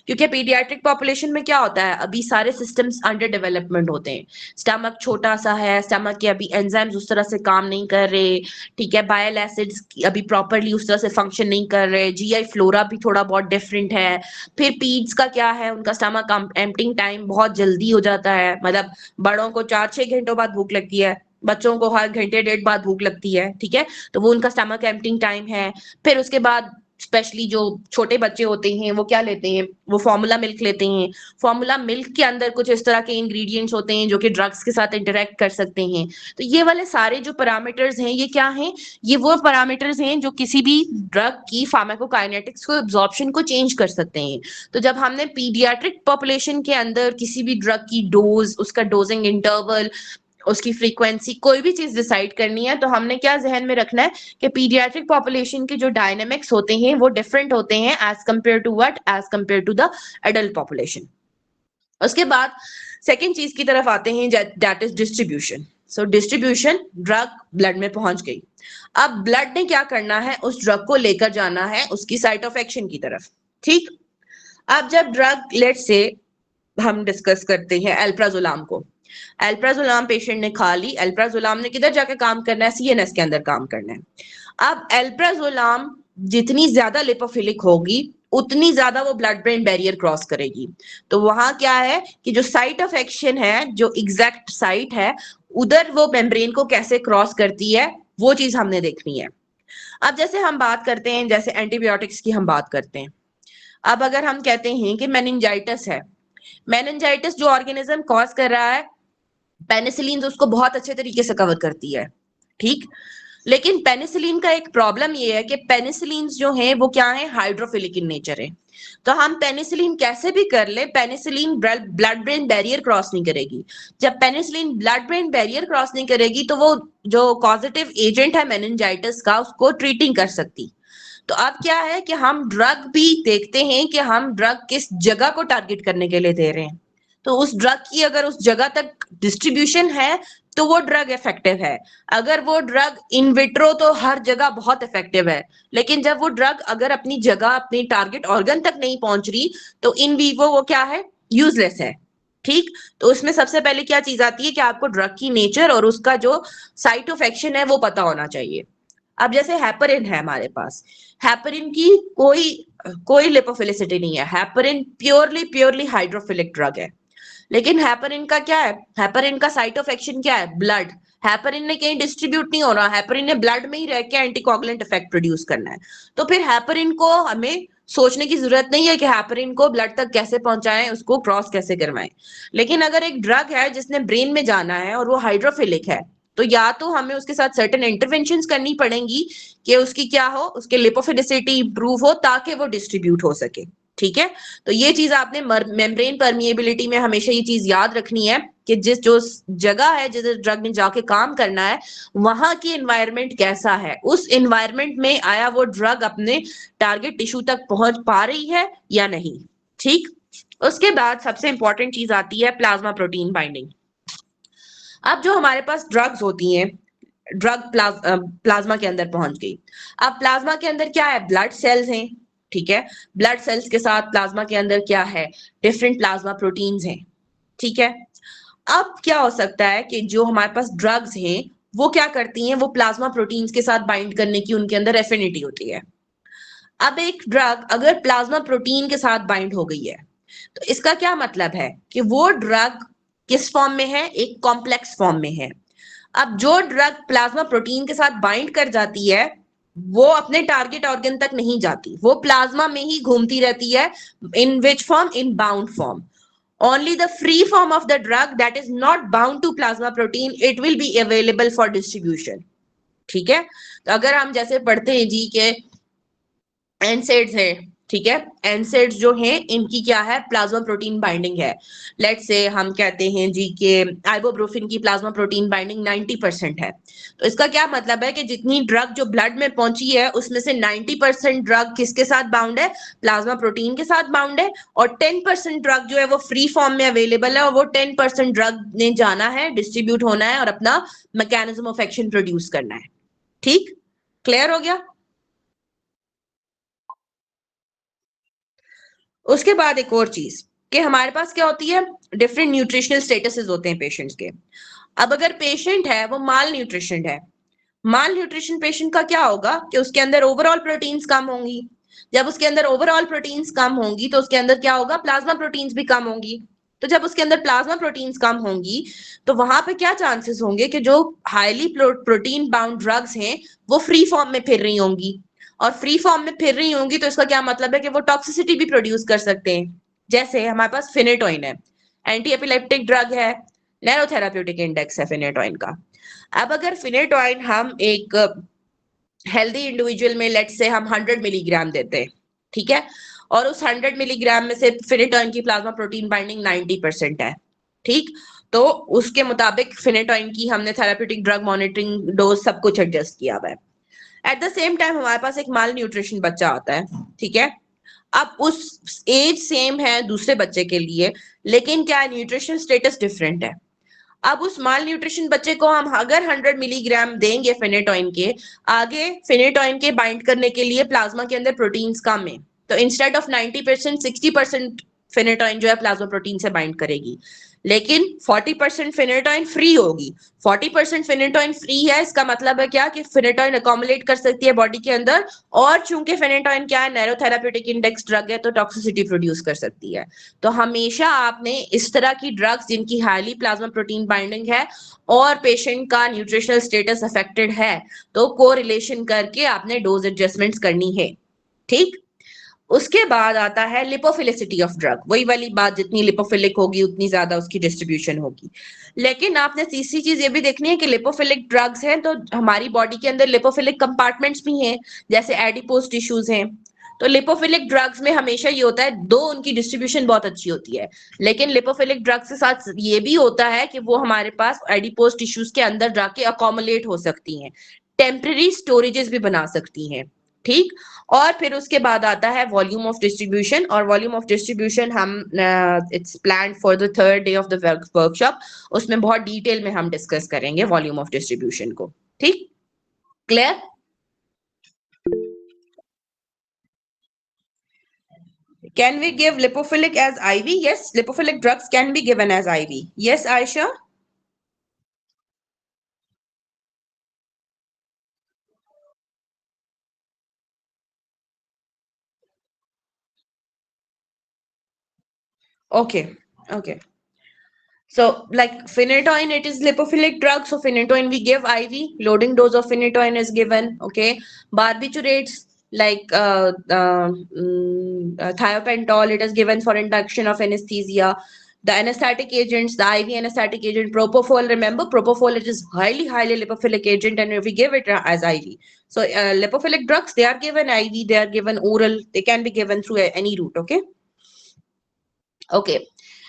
क्योंकि पीडियाट्रिक पॉपुलेशन में क्या होता है, अभी सारे सिस्टम्स अंडर डेवलपमेंट होते हैं। स्टमक छोटा सा है, स्टमक के अभी एंजाइम्स उस तरह से काम नहीं कर रहे, ठीक है, बाइल एसिड्स अभी प्रॉपरली उस तरह से फंक्शन नहीं कर रहे, जीआई फ्लोरा भी थोड़ा बहुत डिफरेंट है। फिर पीड्स का क्या है, उनका स्टमक एम्प्टिंग टाइम बहुत जल्दी हो जाता है, मतलब बड़ों को 4-6 घंटों बाद भूख लगती है, बच्चों को हर घंटे डेढ़ बाद भूख लगती है, ठीक है, तो वो उनका स्टमक एम्प्टिंग टाइम है। फिर उसके बाद स्पेशली जो छोटे बच्चे होते हैं वो क्या लेते हैं, वो फॉर्मूला मिल्क लेते हैं। फॉर्मूला मिल्क के अंदर कुछ इस तरह के इंग्रेडिएंट्स होते हैं जो कि ड्रग्स के साथ इंटरेक्ट कर सकते हैं। तो ये वाले सारे जो पैरामीटर्स हैं, ये क्या हैं, ये वो पैरामीटर्स हैं जो किसी भी ड्रग की फार्माकोकाइनेटिक्स को एब्जॉर्प्शन को चेंज कर सकते हैं। तो जब हमने पीडियाट्रिक पॉपुलेशन के अंदर किसी भी ड्रग की डोज, उसका डोजिंग इंटरवल, उसकी फ्रीक्वेंसी, कोई भी चीज डिसाइड करनी है, तो हमने क्या जहन में रखना है कि पीडियाट्रिक पॉपुलेशन के जो डायनेमिक्स होते हैं वो डिफरेंट होते हैं as compare to what, as compare to the adult population. उसके बाद सेकेंड चीज की तरफ आते हैं, that is distribution. So distribution, drug blood में पहुंच गई, अब ब्लड ने क्या करना है, उस ड्रग को लेकर जाना है उसकी साइट ऑफ एक्शन की तरफ, ठीक। अब जब ड्रग, लेट से हम डिस्कस करते हैं एल्प्राजोलाम को, एल्प्राजोलाम पेशेंट ने खा ली, एल्प्राजोलाम ने किधर जाके काम करना है, सीएनएस के अंदर काम करना है। अब एल्प्राजोलाम जितनी ज्यादा लिपोफिलिक होगी उतनी ज्यादा वो ब्लड ब्रेन बैरियर क्रॉस करेगी। तो वहां क्या है कि जो साइट ऑफ एक्शन है, जो एग्जैक्ट साइट है, उधर वो मेम्ब्रेन को कैसे क्रॉस करती है, वो चीज हमने देखनी है। अब जैसे हम बात करते हैं, जैसे एंटीबायोटिक्स की हम बात करते हैं, अब अगर हम कहते हैं कि मेनिंजाइटिस है, मेनिंजाइटिस जो ऑर्गेनिज्म कॉज कर रहा है, पेनिसिलिन उसको बहुत अच्छे तरीके से कवर करती है, ठीक। लेकिन पेनिसिलिन का एक प्रॉब्लम ये है कि पेनिसिलिन जो है वो क्या है, हाइड्रोफिलिक इन नेचर है। तो हम पेनिसिलिन कैसे भी कर ले, penicillin blood brain barrier cross नहीं करेगी। जब penicillin blood brain barrier cross नहीं करेगी तो वो जो कॉजेटिव एजेंट है मेनिंजाइटिस का, उसको ट्रीटिंग कर सकती। तो अब क्या है कि हम ड्रग भी देखते हैं कि हम ड्रग किस जगह को टारगेट करने के लिए दे रहे हैं। तो उस ड्रग की अगर उस जगह तक डिस्ट्रीब्यूशन है तो वो ड्रग इफेक्टिव है। अगर वो ड्रग इन विट्रो तो हर जगह बहुत इफेक्टिव है, लेकिन जब वो ड्रग अगर अपनी जगह, अपनी टारगेट ऑर्गन तक नहीं पहुंच रही, तो इन वीवो वो क्या है, यूजलेस है, ठीक। तो उसमें सबसे पहले क्या चीज आती है कि आपको ड्रग की नेचर और उसका जो साइट ऑफ एक्शन है वो पता होना चाहिए। अब जैसे हेपरिन है हमारे पास, हेपरिन की कोई कोई लिपोफिलिसिटी नहीं है, heparin purely purely hydrophilic drug है। लेकिन हेपरिन का क्या है, हेपरिन का साइट ऑफ एक्शन क्या है, ब्लड। हेपरिन ने कहीं डिस्ट्रीब्यूट नहीं हो रहा, हेपरिन ने ब्लड में ही रह के एंटीकोगुलेंट इफेक्ट प्रोड्यूस करना है। तो फिर हेपरिन को हमें सोचने की जरूरत नहीं है कि हेपरिन को ब्लड तक कैसे पहुंचाएं, उसको क्रॉस कैसे करवाएं। लेकिन अगर एक ड्रग है जिसने ब्रेन में जाना है और वो हाइड्रोफिलिक है, तो या तो हमें उसके साथ सर्टेन इंटरवेंशंस करनी पड़ेंगी कि उसकी क्या हो, उसके लिपोफिलिसिटी इंप्रूव हो ताकि वो डिस्ट्रीब्यूट हो सके, ठीक है। तो ये चीज आपने मेम्ब्रेन परमिएबिलिटी में हमेशा ये चीज याद रखनी है कि जिस जो जगह है जिस ड्रग ने जाके काम करना है, वहां की एनवायरनमेंट कैसा है, उस एनवायरनमेंट में आया वो ड्रग अपने टारगेट टिश्यू तक पहुंच पा रही है या नहीं, ठीक। उसके बाद सबसे इंपॉर्टेंट चीज आती है प्लाज्मा प्रोटीन बाइंडिंग। अब जो हमारे पास ड्रग्स होती हैं, ड्रग प्लाज्मा के अंदर पहुंच गई। अब प्लाज्मा के अंदर क्या है, ब्लड सेल्स हैं, ठीक है। ब्लड सेल्स के साथ प्लाज्मा के अंदर क्या है, डिफरेंट प्लाज्मा प्रोटीन्स हैं, ठीक है। अब क्या हो सकता है कि जो हमारे पास ड्रग्स हैं वो क्या करती हैं, वो प्लाज्मा प्रोटीन्स के साथ बाइंड करने की उनके अंदर एफिनिटी होती है। अब एक ड्रग अगर प्लाज्मा प्रोटीन के साथ बाइंड हो गई है, तो इसका क्या मतलब है कि वो ड्रग किस फॉर्म में है, एक कॉम्प्लेक्स फॉर्म में है। अब जो ड्रग प्लाज्मा प्रोटीन के साथ बाइंड कर जाती है वो अपने टारगेट ऑर्गन तक नहीं जाती, वो प्लाज्मा में ही घूमती रहती है। In which form, in bound form. Only the free form of the drug that is not bound to plasma protein, it will be available for distribution, ठीक है। तो अगर हम जैसे पढ़ते हैं जी के एनसेड्स है, ठीक है। एनसेड्स जो हैं इनकी क्या है, प्लाज्मा प्रोटीन बाइंडिंग है। लेट्स से हम कहते हैं जी के आइबोप्रोफिन की प्लाज्मा प्रोटीन बाइंडिंग 90% है। तो इसका क्या मतलब है कि जितनी ड्रग जो ब्लड में पहुंची है उसमें से 90% ड्रग किसके साथ बाउंड है, प्लाज्मा प्रोटीन के साथ बाउंड है, और 10% ड्रग जो है वो फ्री फॉर्म में अवेलेबल है, और वो 10% ड्रग ने जाना है, डिस्ट्रीब्यूट होना है और अपना मैकेनिज्म ऑफ एक्शन प्रोड्यूस करना है। ठीक, क्लियर हो गया। उसके बाद एक और चीज कि हमारे पास क्या होती है, डिफरेंट न्यूट्रिशनल स्टेटसेस होते हैं पेशेंट्स के। अब अगर पेशेंट है वो माल न्यूट्रिशन है, माल न्यूट्रिशन पेशेंट का क्या होगा कि उसके अंदर ओवरऑल प्रोटीन्स कम होंगी। जब उसके अंदर ओवरऑल प्रोटीन्स कम होंगी तो उसके अंदर क्या होगा, प्लाज्मा प्रोटीन्स भी कम होंगी। तो जब उसके अंदर प्लाज्मा प्रोटीन्स कम होंगी तो वहां पे क्या चांसेस होंगे कि जो हाईली प्रोटीन बाउंड ड्रग्स हैं वो फ्री फॉर्म में फिर रही होंगी, और फ्री फॉर्म में फिर रही होंगी तो इसका क्या मतलब है कि वो टॉक्सिसिटी भी प्रोड्यूस कर सकते हैं। जैसे हमारे पास फिनेटोइन है, एंटी एपिलेप्टिक ड्रग है, नैरो थेराप्यूटिक इंडेक्स है फिनेटोइन का। अब अगर फिनेटोइन हम एक हेल्दी इंडिविजुअल में लेट से हम 100 मिलीग्राम देते हैं, ठीक है, और उस 100 मिलीग्राम में से फिनेटोइन की प्लाज्मा प्रोटीन बाइंडिंग 90% है, ठीक, तो उसके मुताबिक फिनेटोइन की हमने थेराप्यूटिक ड्रग मॉनिटरिंग डोज सब कुछ एडजस्ट किया हुआ है। एट द सेम टाइम हमारे पास एक माल न्यूट्रिशन बच्चा आता है, ठीक है। अब उस एज सेम है दूसरे बच्चे के लिए, लेकिन क्या न्यूट्रिशन स्टेटस डिफरेंट है। अब उस माल न्यूट्रिशन बच्चे को हम अगर 100 मिलीग्राम देंगे फिनेटोइन के, आगे फिनेटोइन के बाइंड करने के लिए प्लाज्मा के अंदर प्रोटीन्स कम है, तो इंस्टेड ऑफ 90% 60% फिनेटोइन जो है प्लाज्मा प्रोटीन से बाइंड करेगी, लेकिन 40% फिनेटोइन फ्री होगी। 40% फिनेटोइन फ्री है, इसका मतलब है क्या कि फिनेटोइन अकोमोलेट कर सकती है बॉडी के अंदर, और चूंकि फिनेटोइन क्या है, नैरो थेराप्यूटिक इंडेक्स ड्रग है, तो टॉक्सिसिटी प्रोड्यूस कर सकती है। तो हमेशा आपने इस तरह की ड्रग्स जिनकी हाईली प्लाज्मा प्रोटीन बाइंडिंग है और पेशेंट का न्यूट्रिशनल स्टेटस अफेक्टेड है, तो कोरिलेशन करके आपने डोज एडजस्टमेंट्स करनी है, ठीक। उसके बाद आता है लिपोफिलिसिटी ऑफ ड्रग, वही वाली बात, जितनी लिपोफिलिक होगी उतनी ज्यादा उसकी डिस्ट्रीब्यूशन होगी। लेकिन आपने तीसरी चीज ये भी देखनी है कि लिपोफिलिक ड्रग्स हैं तो हमारी बॉडी के अंदर लिपोफिलिक कंपार्टमेंट्स भी हैं, जैसे एडिपोज टिश्यूज हैं। तो लिपोफिलिक ड्रग्स में हमेशा ये होता है, दो उनकी डिस्ट्रीब्यूशन बहुत अच्छी होती है, लेकिन लिपोफिलिक ड्रग्स के साथ ये भी होता है कि वो हमारे पास एडिपोज टिश्यूज के अंदर जाके अकोमोलेट हो सकती हैं, टेम्पररी स्टोरेजेस भी बना सकती हैं, ठीक। और फिर उसके बाद आता है वॉल्यूम ऑफ डिस्ट्रीब्यूशन, और वॉल्यूम ऑफ डिस्ट्रीब्यूशन हम it's plan for the third day of the workshop, उसमें बहुत डिटेल में हम डिस्कस करेंगे वॉल्यूम ऑफ डिस्ट्रीब्यूशन को, ठीक, clear. Can we give lipophilic as IV? Yes, lipophilic drugs can be given as IV. Yes, Aisha? Okay, okay. So, like phenytoin, it is lipophilic drug. So, phenytoin we give IV. Loading dose of phenytoin is given. Okay. Barbiturates like thiopentol, it is given for induction of anesthesia. The anesthetic agents, the IV anesthetic agent, propofol. Remember, propofol, it is highly lipophilic agent, and if we give it as IV. So, lipophilic drugs, they are given IV, they are given oral, they can be given through any route. Okay. Okay.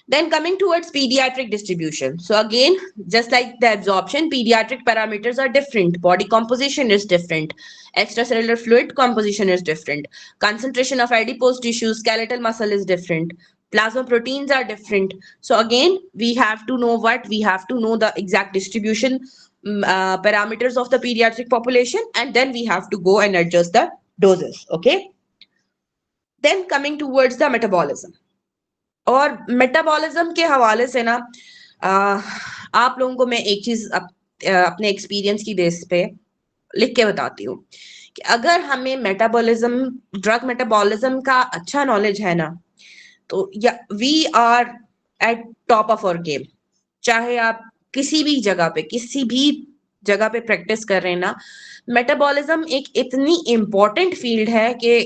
Then coming towards pediatric distribution. So again, just like the absorption, pediatric parameters are different. Body composition is different. Extracellular fluid composition is different. Concentration of adipose tissue, skeletal muscle is different. Plasma proteins are different. So again, we have to know what? We have to know the exact distribution parameters of the pediatric population, and then we have to go and adjust the doses. Okay. Then coming towards the metabolism. और metabolism के हवाले से ना आप लोगों को मैं एक चीज अपने एक्सपीरियंस की बेस पे लिख के बताती हूँ कि अगर हमें मेटाबॉलिज्म, ड्रग मेटाबॉलिज्म का अच्छा नॉलेज है ना, तो या we are at top of our game. चाहे आप किसी भी जगह पे प्रैक्टिस कर रहे हैं ना, मेटाबॉलिज्म एक इतनी इम्पोर्टेंट फील्ड है कि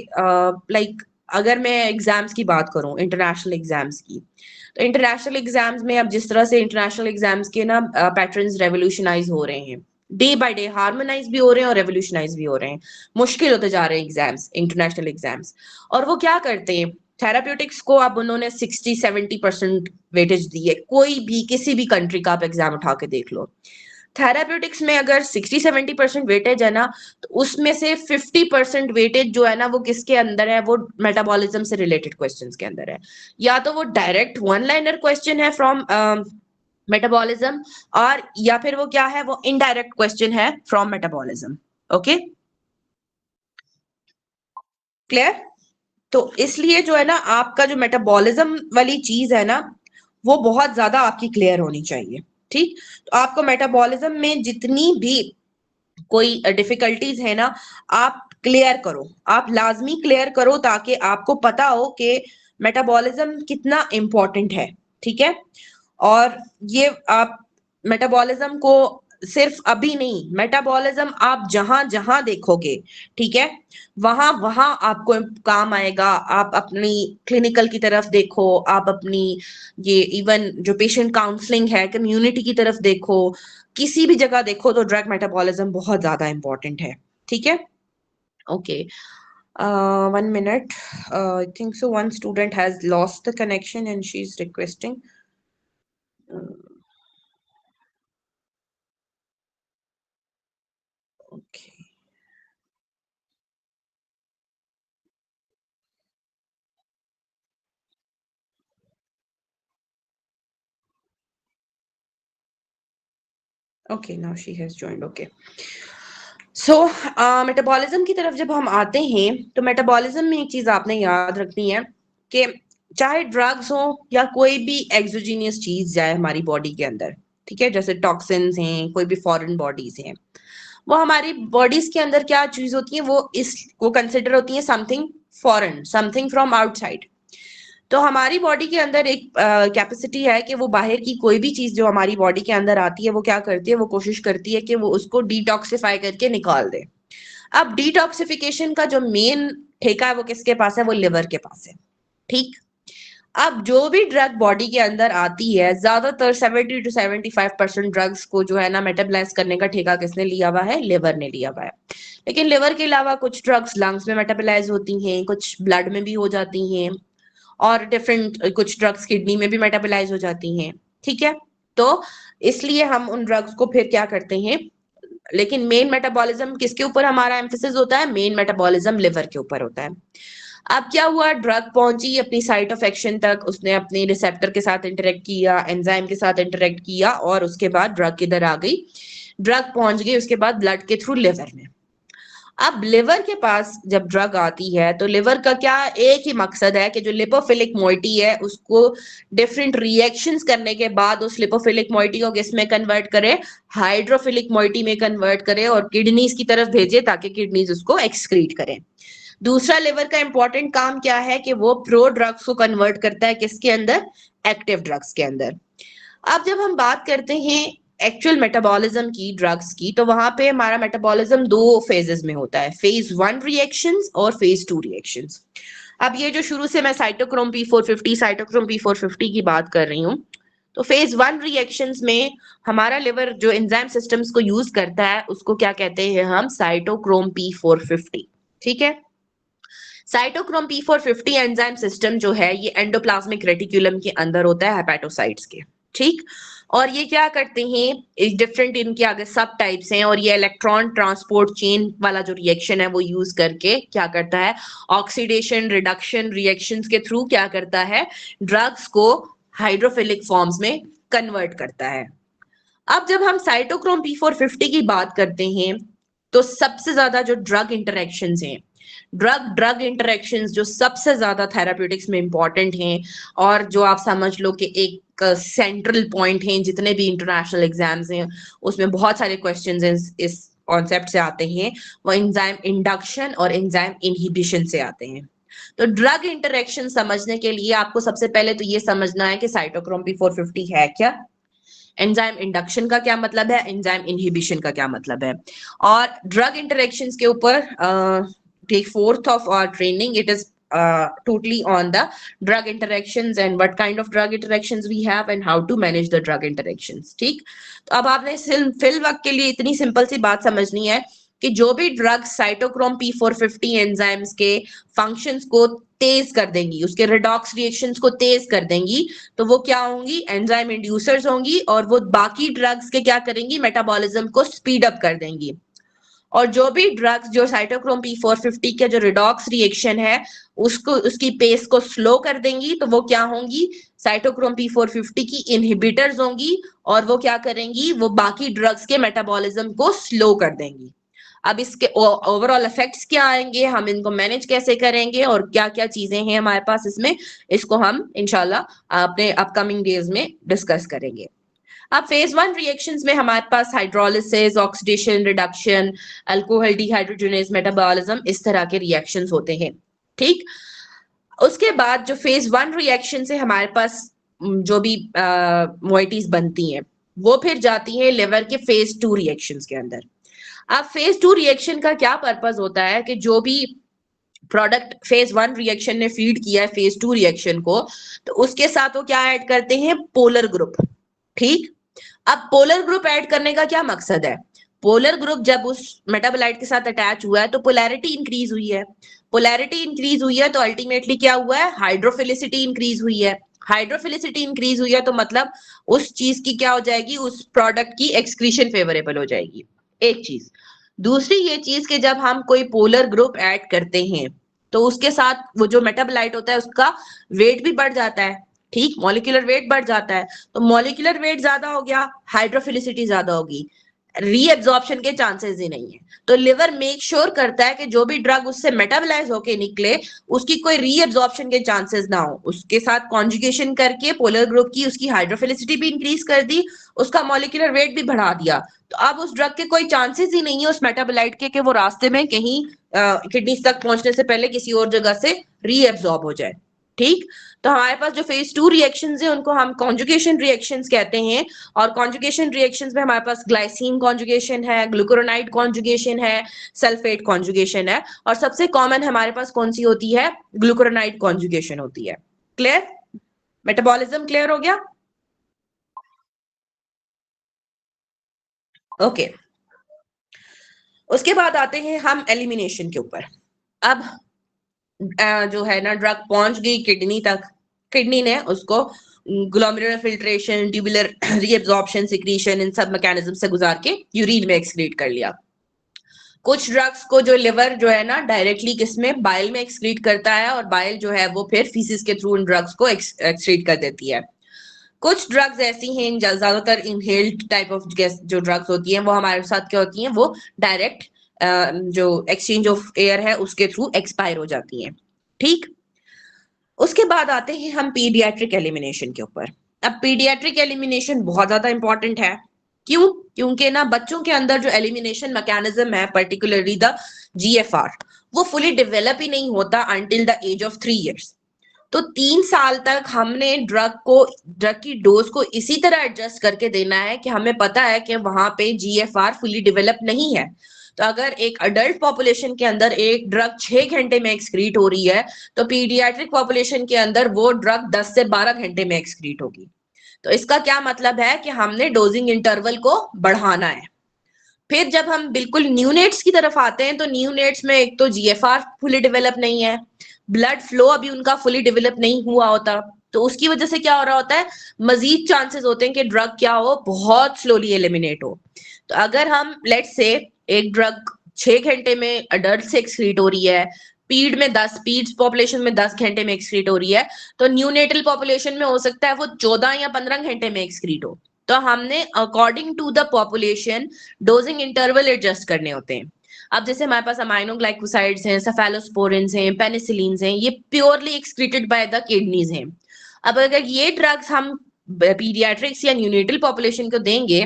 लाइक अगर मैं एग्जाम्स की बात करूं, इंटरनेशनल एग्जाम्स की, तो इंटरनेशनल एग्जाम्स में अब जिस तरह से इंटरनेशनल एग्जाम्स के ना पैटर्न्स रेवोल्यूशनाइज हो रहे हैं, डे बाय डे हार्मोनाइज भी हो रहे हैं और रेवोल्यूशनाइज भी हो रहे हैं, मुश्किल होते जा रहे हैं एग्जाम्स, इंटरनेशनल एग्जाम्स। और वो क्या करते हैं, थेराप्यूटिक्स को अब उन्होंने 60-70% वेटेज दी है। कोई भी किसी भी कंट्री का आप एग्जाम उठा के देख लो, थेराप्यूटिक्स में अगर 60-70% वेटेज है ना, तो उसमें से 50% वेटेज जो है ना वो किसके अंदर है, वो मेटाबॉलिज्म से रिलेटेड क्वेश्चंस के अंदर है। या तो वो डायरेक्ट वन लाइनर क्वेश्चन है फ्रॉम मेटाबॉलिज्म, और या फिर वो क्या है, वो इनडायरेक्ट क्वेश्चन है फ्रॉम मेटाबॉलिज्म। Okay, clear? तो इसलिए जो है ना, आपका जो मेटाबॉलिज्म वाली चीज है ना, वो बहुत ज्यादा आपकी क्लियर होनी चाहिए। ठीक, तो आपको मेटाबॉलिज्म में जितनी भी कोई डिफिकल्टीज है ना, आप क्लियर करो, आप लाजमी क्लियर करो, ताकि आपको पता हो कि मेटाबॉलिज्म कितना इंपॉर्टेंट है। ठीक है, और ये आप मेटाबॉलिज्म को सिर्फ अभी नहीं, मेटाबॉलिज्म आप जहां जहां देखोगे, ठीक है, वहां वहां आपको काम आएगा। आप अपनी क्लिनिकल की तरफ देखो, आप अपनी ये इवन जो पेशेंट काउंसलिंग है, कम्युनिटी की तरफ देखो, किसी भी जगह देखो तो ड्रग मेटाबॉलिज्म बहुत ज्यादा इंपॉर्टेंट है। ठीक है, okay, 1 minute, I think so one student has lost the connection and she's requesting. Okay. Okay, now she has joined. Okay. So metabolism की तरफ जब हम आते हैं, तो मेटाबॉलिज्म में एक चीज आपने याद रखनी है कि चाहे ड्रग्स हो या कोई भी एक्सोजीनियस चीज जाए हमारी बॉडी के अंदर, ठीक है, जैसे टॉक्सिन्स हैं, कोई भी फॉरेन बॉडीज हैं, वो हमारी बॉडीज के अंदर क्या चीज होती है, वो कंसिडर होती है something foreign, something from outside. तो हमारी बॉडी के अंदर एक कैपेसिटी है कि वो बाहर की कोई भी चीज जो हमारी बॉडी के अंदर आती है, वो क्या करती है, वो कोशिश करती है कि वो उसको डिटॉक्सिफाई करके निकाल दे। अब डिटॉक्सिफिकेशन का जो मेन ठेका है वो किसके पास है, वो लिवर के पास है। ठीक, अब जो भी ड्रग बॉडी के अंदर आती है, ज्यादातर 70-75% ड्रग्स को जो है ना मेटाबलाइज करने का ठेका किसने लिया हुआ है, लिवर ने लिया हुआ है। लेकिन लिवर के अलावा कुछ ड्रग्स लंग्स में मेटाबलाइज होती हैं, कुछ ब्लड में भी हो जाती हैं, और डिफरेंट कुछ ड्रग्स किडनी में भी मेटाबलाइज हो जाती हैं। ठीक है, तो इसलिए हम उन ड्रग्स को फिर क्या करते हैं, लेकिन मेन मेटाबॉलिज्म किसके ऊपर हमारा एम्फेसिस होता है, मेन मेटाबॉलिज्म लिवर के ऊपर होता है। अब क्या हुआ, ड्रग पहुंची अपनी साइट ऑफ एक्शन तक, उसने अपने रिसेप्टर के साथ इंटरेक्ट किया, एंजाइम के साथ इंटरेक्ट किया, और उसके बाद ड्रग किधर आ गई, ड्रग पहुंच गई उसके बाद ब्लड के थ्रू लिवर में। अब लिवर के पास जब ड्रग आती है, तो लिवर का क्या एक ही मकसद है कि जो लिपोफिलिक मोइटी है उसको डिफरेंट रिएक्शंस करने के बाद उस लिपोफिलिक मोइटी को किस में कन्वर्ट करे, हाइड्रोफिलिक मोइटी में कन्वर्ट करे, और किडनीज की तरफ भेजे ताकि किडनीज उसको एक्सक्रीट करें। दूसरा लिवर का इंपॉर्टेंट काम क्या है कि वो प्रो ड्रग्स को कन्वर्ट करता है किसके अंदर, एक्टिव ड्रग्स के अंदर। अब जब हम बात करते हैं एक्चुअल मेटाबॉलिज्म की, ड्रग्स की, तो वहां पे हमारा मेटाबॉलिज्म दो फेजेस में होता है, फेज 1 रिएक्शंस और फेज 2 रिएक्शंस। अब ये जो शुरू से मैं साइटोक्रोम P450 साइटोक्रोम P450 की बात कर रही हूँ, तो फेज 1 रिएक्शंस में हमारा लिवर जो एंजाइम सिस्टम्स को यूज करता है उसको क्या कहते हैं हम, साइटोक्रोम P450। ठीक है, साइटोक्रोम P450 एंजाइम सिस्टम जो है ये एंडोप्लाज्मिक रेटिकुलम के अंदर होता है हेपेटोसाइट्स के। ठीक, और ये क्या करते हैं, डिफरेंट इनके आगे सब टाइप्स हैं, और ये इलेक्ट्रॉन ट्रांसपोर्ट चेन वाला जो रिएक्शन है वो यूज करके क्या करता है, ऑक्सीडेशन रिडक्शन रिएक्शंस के थ्रू क्या करता है, ड्रग्स को हाइड्रोफिलिक फॉर्म्स में कन्वर्ट करता है। अब जब हम साइटोक्रोम P450 की बात करते हैं, तो सबसे ज्यादा जो ड्रग इंटरेक्शंस हैं, ड्रग ड्रग इंटरेक्शंस जो सबसे ज्यादा थेराप्यूटिक्स में इंपॉर्टेंट हैं, और जो आप समझ लो कि एक सेंट्रल पॉइंट हैं, जितने भी इंटरनेशनल एग्जाम्स हैं उसमें बहुत सारे क्वेश्चंस इस कॉन्सेप्ट से आते हैं, वो एंजाइम इंडक्शन और एंजाइम इनहिबिशन से आते हैं। तो ड्रग इंटरेक्शन समझने के लिए आपको सबसे पहले तो ये समझना है कि साइटोक्रोम P450 है क्या, एंजाइम इंडक्शन का क्या मतलब है, एंजाइम इनहिबिशन का क्या मतलब है, और ड्रग इंटरेक्शंस के ऊपर take fourth of our training, it is totally on the drug interactions and what kind of drug interactions we have and how to manage the drug interactions. ठीक, तो अब आपने फिल वक्त के लिए इतनी सिंपल सी बात समझनी है कि जो भी ड्रग साइटोक्रोम P450 एंजाइम्स के फंक्शंस को तेज कर देंगी, उसके रिडॉक्स रिएक्शंस को तेज कर देंगी, तो वो क्या होंगी, एंजाइम इंड्यूसर्स होंगी और वो बाकी ड्रग्स के क्या करेंगी, मेटाबॉलिज्म को स्पीड अप कर देंगी। और जो भी ड्रग्स जो साइटोक्रोम P450 के जो रिडॉक्स रिएक्शन है उसको उसकी पेस को स्लो कर देंगी, तो वो क्या होंगी, साइटोक्रोम P450 की इनहिबिटर्स होंगी और वो क्या करेंगी, वो बाकी ड्रग्स के मेटाबॉलिज्म को स्लो कर देंगी। अब इसके ओवरऑल इफेक्ट्स क्या आएंगे, हम इनको मैनेज कैसे करेंगे और क्या क्या चीजें हैं हमारे पास इसमें, इसको हम इंशाल्लाह अपने अपकमिंग डेज में डिस्कस करेंगे। अब फेज 1 रिएक्शंस में हमारे पास hydrolysis, oxidation, reduction, alcohol dehydrogenase metabolism, इस तरह के रिएक्शंस होते हैं। ठीक, उसके बाद जो फेज 1 रिएक्शन से हमारे पास जो भी मोइटीज बनती हैं वो फिर जाती है लिवर के फेज 2 रिएक्शंस के अंदर। अब फेज 2 रिएक्शन का क्या पर्पस होता है कि जो भी प्रोडक्ट फेज 1 रिएक्शन ने फीड किया है फेज 2 रिएक्शन को, तो उसके साथ वो क्या ऐड करते हैं, पोलर ग्रुप। ठीक, अब पोलर ग्रुप ऐड करने का क्या मकसद है, पोलर ग्रुप जब उस मेटाबोलाइट के साथ अटैच हुआ है तो पोलैरिटी इंक्रीज हुई है, पोलैरिटी इंक्रीज हुई है तो अल्टीमेटली क्या हुआ है, हाइड्रोफिलिसिटी इंक्रीज हुई है। हाइड्रोफिलिसिटी इंक्रीज हुई है तो मतलब उस चीज की क्या हो जाएगी, उस प्रोडक्ट की एक्सक्रीशन फेवरेबल हो जाएगी, एक चीज। दूसरी ये चीज कि जब हम कोई पोलर ग्रुप ऐड करते हैं तो उसके साथ वो जो मेटाबोलाइट होता है उसका वेट भी बढ़ जाता है। ठीक, मॉलिक्यूलर वेट बढ़ जाता है, तो मॉलिक्यूलर वेट ज्यादा हो गया, हाइड्रोफिलिसिटी ज्यादा होगी, रीएब्जॉर्प्शन के चांसेस ही नहीं है। तो लिवर मेक श्योर करता है कि जो भी ड्रग उससे मेटाबोलाइज होके निकले उसकी कोई रीएब्जॉर्प्शन के चांसेस ना हो। उसके साथ कॉन्जुगेशन करके पोलर ग्रुप की उसकी हाइड्रोफिलिसिटी भी इंक्रीज कर दी, उसका मॉलिक्यूलर वेट भी बढ़ा दिया, तो अब उस ड्रग के कोई चांसेस ही नहीं है उस मेटाबोलाइट के कि वो रास्ते में कहीं किडनीज तक पहुंचने से पहले किसी और जगह से रीएब्जॉर्ब हो जाए। ठीक, तो हमारे पास जो फेज 2 रिएक्शंस है उनको हम कॉन्जुगेशन रिएक्शंस कहते हैं, और कॉन्जुगेशन रिएक्शंस में हमारे पास ग्लाइसिन कॉन्जुगेशन है, ग्लूकुरोनाइड कॉन्जुगेशन है, सल्फेट कॉन्जुगेशन है, और सबसे कॉमन हमारे पास कौन सी होती है, ग्लूकुरोनाइड कॉन्जुगेशन होती है। क्लियर, मेटाबॉलिज्म क्लियर हो गया? ओके, उसके बाद आते हैं हम एलिमिनेशन के ऊपर। अब जो है ना ड्रग पहुंच गई किडनी तक, किडनी ने उसको glomerular filtration, tubular reabsorption, secretion, इन सब मैकेनिज्म से गुजार के यूरिन में एक्सक्रीट कर लिया। कुछ ड्रग्स को जो लिवर जो है ना डायरेक्टली किसमें, बाइल में एक्सक्रीट करता है, और बाइल जो है वो फिर फीसिस के थ्रू उन ड्रग्स को एक्सक्रीट कर देती है। कुछ ड्रग्स ऐसी हैं, ज्यादातर इनहेल्ड टाइप ऑफ जो ड्रग्स होती हैं वो हमारे साथ क्या होती हैं, वो डायरेक्ट जो एक्सचेंज ऑफ एयर है उसके थ्रू एक्सपायर हो जाती हैं। ठीक, उसके बाद आते हैं हम पीडियाट्रिक एलिमिनेशन के ऊपर। अब पीडियाट्रिक एलिमिनेशन बहुत ज्यादा इंपॉर्टेंट है। क्यों? क्योंकि ना बच्चों के अंदर जो एलिमिनेशन मैकेनिज्म है, पर्टिकुलरली द GFR, वो फुली डेवलप ही नहीं होता until the age of 3 years. तो 3 साल तक हमने ड्रग की डोज को इसी तरह एडजस्ट करके देना है कि हमें पता है कि वहां पे GFR फुली डेवलप नहीं है। तो अगर एक अडल्ट पॉपुलेशन के अंदर एक ड्रग 6 घंटे में एक्सक्रीट हो रही है, तो पीडियाट्रिक पॉपुलेशन के अंदर वो ड्रग 10 से 12 घंटे में एक्सक्रीट होगी। तो इसका क्या मतलब है कि हमने डोजिंग इंटरवल को बढ़ाना है। फिर जब हम बिल्कुल न्यूनेट्स की तरफ आते हैं तो न्यूनेट्स में एक तो GFR फुली डेवलप नहीं है, ब्लड फ्लो अभी उनका फुली डेवलप नहीं हुआ होता, तो उसकी वजह से क्या हो रहा होता है, मजीद चांसेस होते हैं कि ड्रग क्या हो, बहुत स्लोली एलिमिनेट हो। तो अगर हम लेट्स से एक ड्रग 6 घंटे में अडल्ट से एक्सक्रीट हो रही है, पीड्स पॉपुलेशन में 10 घंटे में एक्सक्रीट हो रही है, तो न्यूनेटल पॉपुलेशन में हो सकता है वो 14 या 15 घंटे में एक्सक्रीट हो। तो हमने according to the population dosing interval adjust करने होते हैं। अब जैसे हमारे पास अमाइनोग्लाइकोसाइड्स हैं, सेफेलोस्पोरिन्स हैं, पेनिसिलिन्स हैं, ये purely excreted by the kidneys हैं। अब अगर ये ड्रग्स हम पीडियाट्रिक्स या न्यूनेटल पॉपुलेशन को देंगे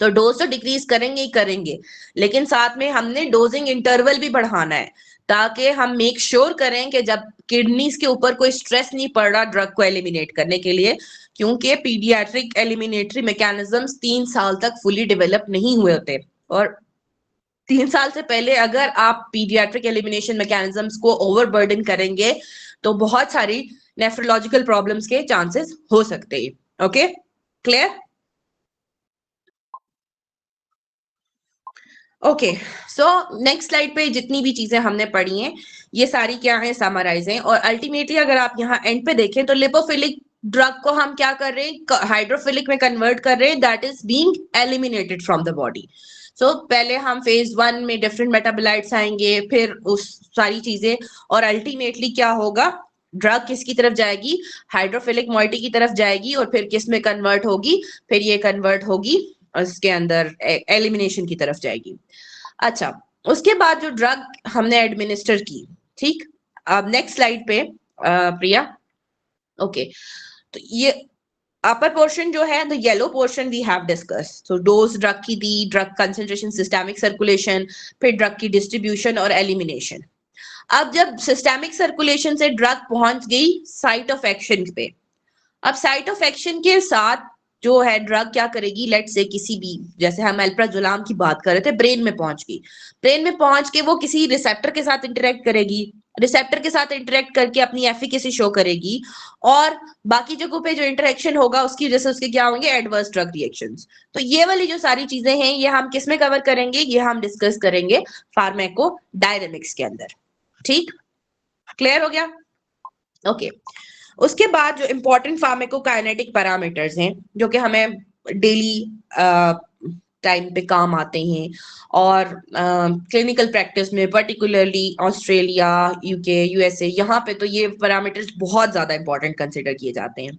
तो डोज तो डिक्रीज करेंगे ही करेंगे, लेकिन साथ में हमने डोजिंग इंटरवल भी बढ़ाना है ताकि हम मेक श्योर करें कि जब किडनीज के ऊपर कोई स्ट्रेस नहीं पड़ रहा ड्रग को एलिमिनेट करने के लिए, क्योंकि पीडियाट्रिक एलिमिनेटरी मैकेनिज्म्स 3 साल तक फुली डेवलप नहीं हुए होते। और 3 साल से पहले अगर आप पीडियाट्रिक एलिमिनेशन मैकेनिज्म्स को ओवरबर्डन करेंगे तो बहुत सारी नेफ्रोलॉजिकल प्रॉब्लम्स के चांसेस हो सकते हैं। Okay, clear? Okay, so next slide पे जितनी भी चीजें हमने पढ़ी हैं ये सारी क्या है, समराइज हैं। और अल्टीमेटली अगर आप यहाँ एंड पे देखें तो लिपोफिलिक ड्रग को हम क्या कर रहे हैं, हाइड्रोफिलिक में कन्वर्ट कर रहे हैं, that is being eliminated from the body. So पहले हम फेज 1 में डिफरेंट मेटाबोलाइट्स आएंगे, फिर उस सारी चीजें, और अल्टीमेटली क्या होगा, ड्रग किसकी तरफ जाएगी, हाइड्रोफिलिक मॉइटी की तरफ जाएगी, और फिर किस में कन्वर्ट होगी, फिर ये कन्वर्ट होगी उसके अंदर एलिमिनेशन की तरफ जाएगी। अच्छा, उसके बाद जो ड्रग हमने एडमिनिस्टर की, ठीक, अब नेक्स्ट स्लाइड पे प्रिया। ओके, तो ये अपर पोर्शन जो है, the yellow portion we have discuss. So dose drug की दी, ड्रग कंसेंट्रेशन, सिस्टेमिक सर्कुलेशन, फिर ड्रग की डिस्ट्रीब्यूशन और एलिमिनेशन। अब जब सिस्टेमिक सर्कुलेशन से ड्रग पहुंच गई साइट ऑफ एक्शन पे, अब साइट ऑफ एक्शन के साथ जो है ड्रग क्या करेगी, लेट से किसी भी, जैसे हम अल्प्राजोलाम की बात कर रहे थे, ब्रेन में पहुंच गई, ब्रेन में पहुंच के वो किसी रिसेप्टर के साथ इंटरेक्ट करेगी, रिसेप्टर के साथ इंटरेक्ट करके अपनी एफिकेसी शो करेगी, और बाकी जगहों पे जो इंटरेक्शन होगा उसकी वजह से उसके क्या होंगे, एडवर्स ड्रग रिएक्शंस। तो ये वाली जो सारी चीजें हैं ये हम किस में कवर करेंगे, ये हम डिस्कस करेंगे फार्मेको डायनेमिक्स के अंदर। ठीक, क्लियर हो गया? ओके, उसके बाद जो इंपॉर्टेंट फार्मेकोकाइनेटिक पैरामीटर्स हैं जो कि हमें डेली टाइम पे काम आते हैं, और क्लिनिकल प्रैक्टिस में पर्टिकुलरली ऑस्ट्रेलिया, यूके, यूएसए, यहाँ पे तो ये पैरामीटर्स बहुत ज्यादा इंपॉर्टेंट कंसिडर किए जाते हैं।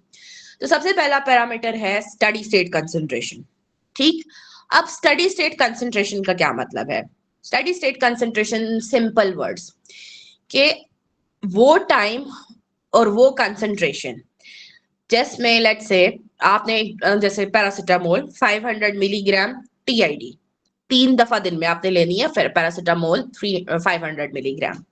तो सबसे पहला पैरामीटर है स्टडी स्टेट कंसंट्रेशन। ठीक, अब स्टडी स्टेट कंसंट्रेशन का क्या मतलब है? Steady state concentration, simple words, के वो टाइम और वो कंसंट्रेशन जिसमें लेट्स से आपने जैसे पैरासिटामोल 500 मिलीग्राम टीआईडी 3 दफा दिन में आपने लेनी है, फिर पैरासिटामोल 500 मिलीग्राम।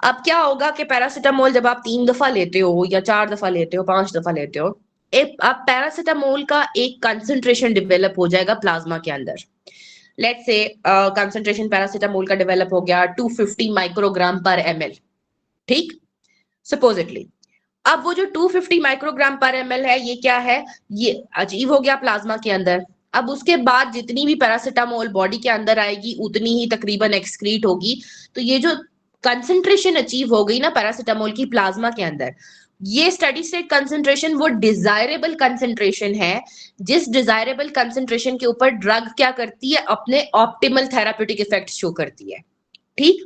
अब क्या होगा कि पैरासिटामोल जब आप 3 दफा लेते हो या 4 दफा लेते हो, 5 दफा लेते हो, अब पैरासिटामोल का एक कंसंट्रेशन डेवलप हो जाएगा प्लाज्मा के अंदर। लेट्स से कंसंट्रेशन पैरासिटामोल का डेवलप हो गया 250 माइक्रोग्राम पर एमएल, ठीक, सपोजिटली। अब वो जो 250 माइक्रोग्राम पर एमएल है, ये क्या है, ये अचीव हो गया प्लाज्मा के अंदर। अब उसके बाद जितनी भी पैरासिटामोल बॉडी के अंदर आएगी उतनी ही तकरीबन एक्सक्रीट होगी। तो ये जो कंसंट्रेशन अचीव हो गई ना पैरासिटामोल की प्लाज्मा के अंदर, ये स्टडी स्टेट कंसंट्रेशन वो डिजायरेबल कंसंट्रेशन है, जिस डिजायरेबल कंसंट्रेशन के ऊपर ड्रग क्या करती है, अपने ऑप्टिमल थेराप्यूटिक इफेक्ट शो करती है। ठीक,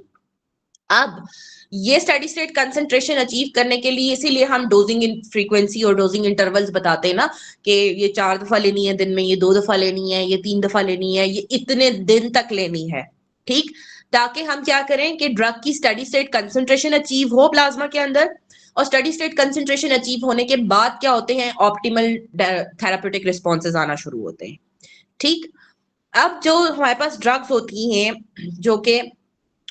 अब ये स्टडी स्टेट कंसंट्रेशन अचीव करने के लिए इसीलिए हम डोजिंग इन फ्रीक्वेंसी और डोजिंग इंटरवल्स बताते हैं ना, कि ये 4 दफा लेनी है दिन में, ये 2 दफा लेनी है, ये 3 दफा लेनी है, ये इतने दिन तक लेनी है। ठीक, ताकि हम क्या करें कि ड्रग की स्टडी स्टेट कंसंट्रेशन अचीव हो प्लाज्मा के अंदर, और स्टडी स्टेट कंसंट्रेशन अचीव होने के बाद क्या होते हैं, ऑप्टिमल थेराप्यूटिक रिस्पॉन्सेज आना शुरू होते हैं। ठीक, अब जो हमारे पास ड्रग्स होती हैं जो कि,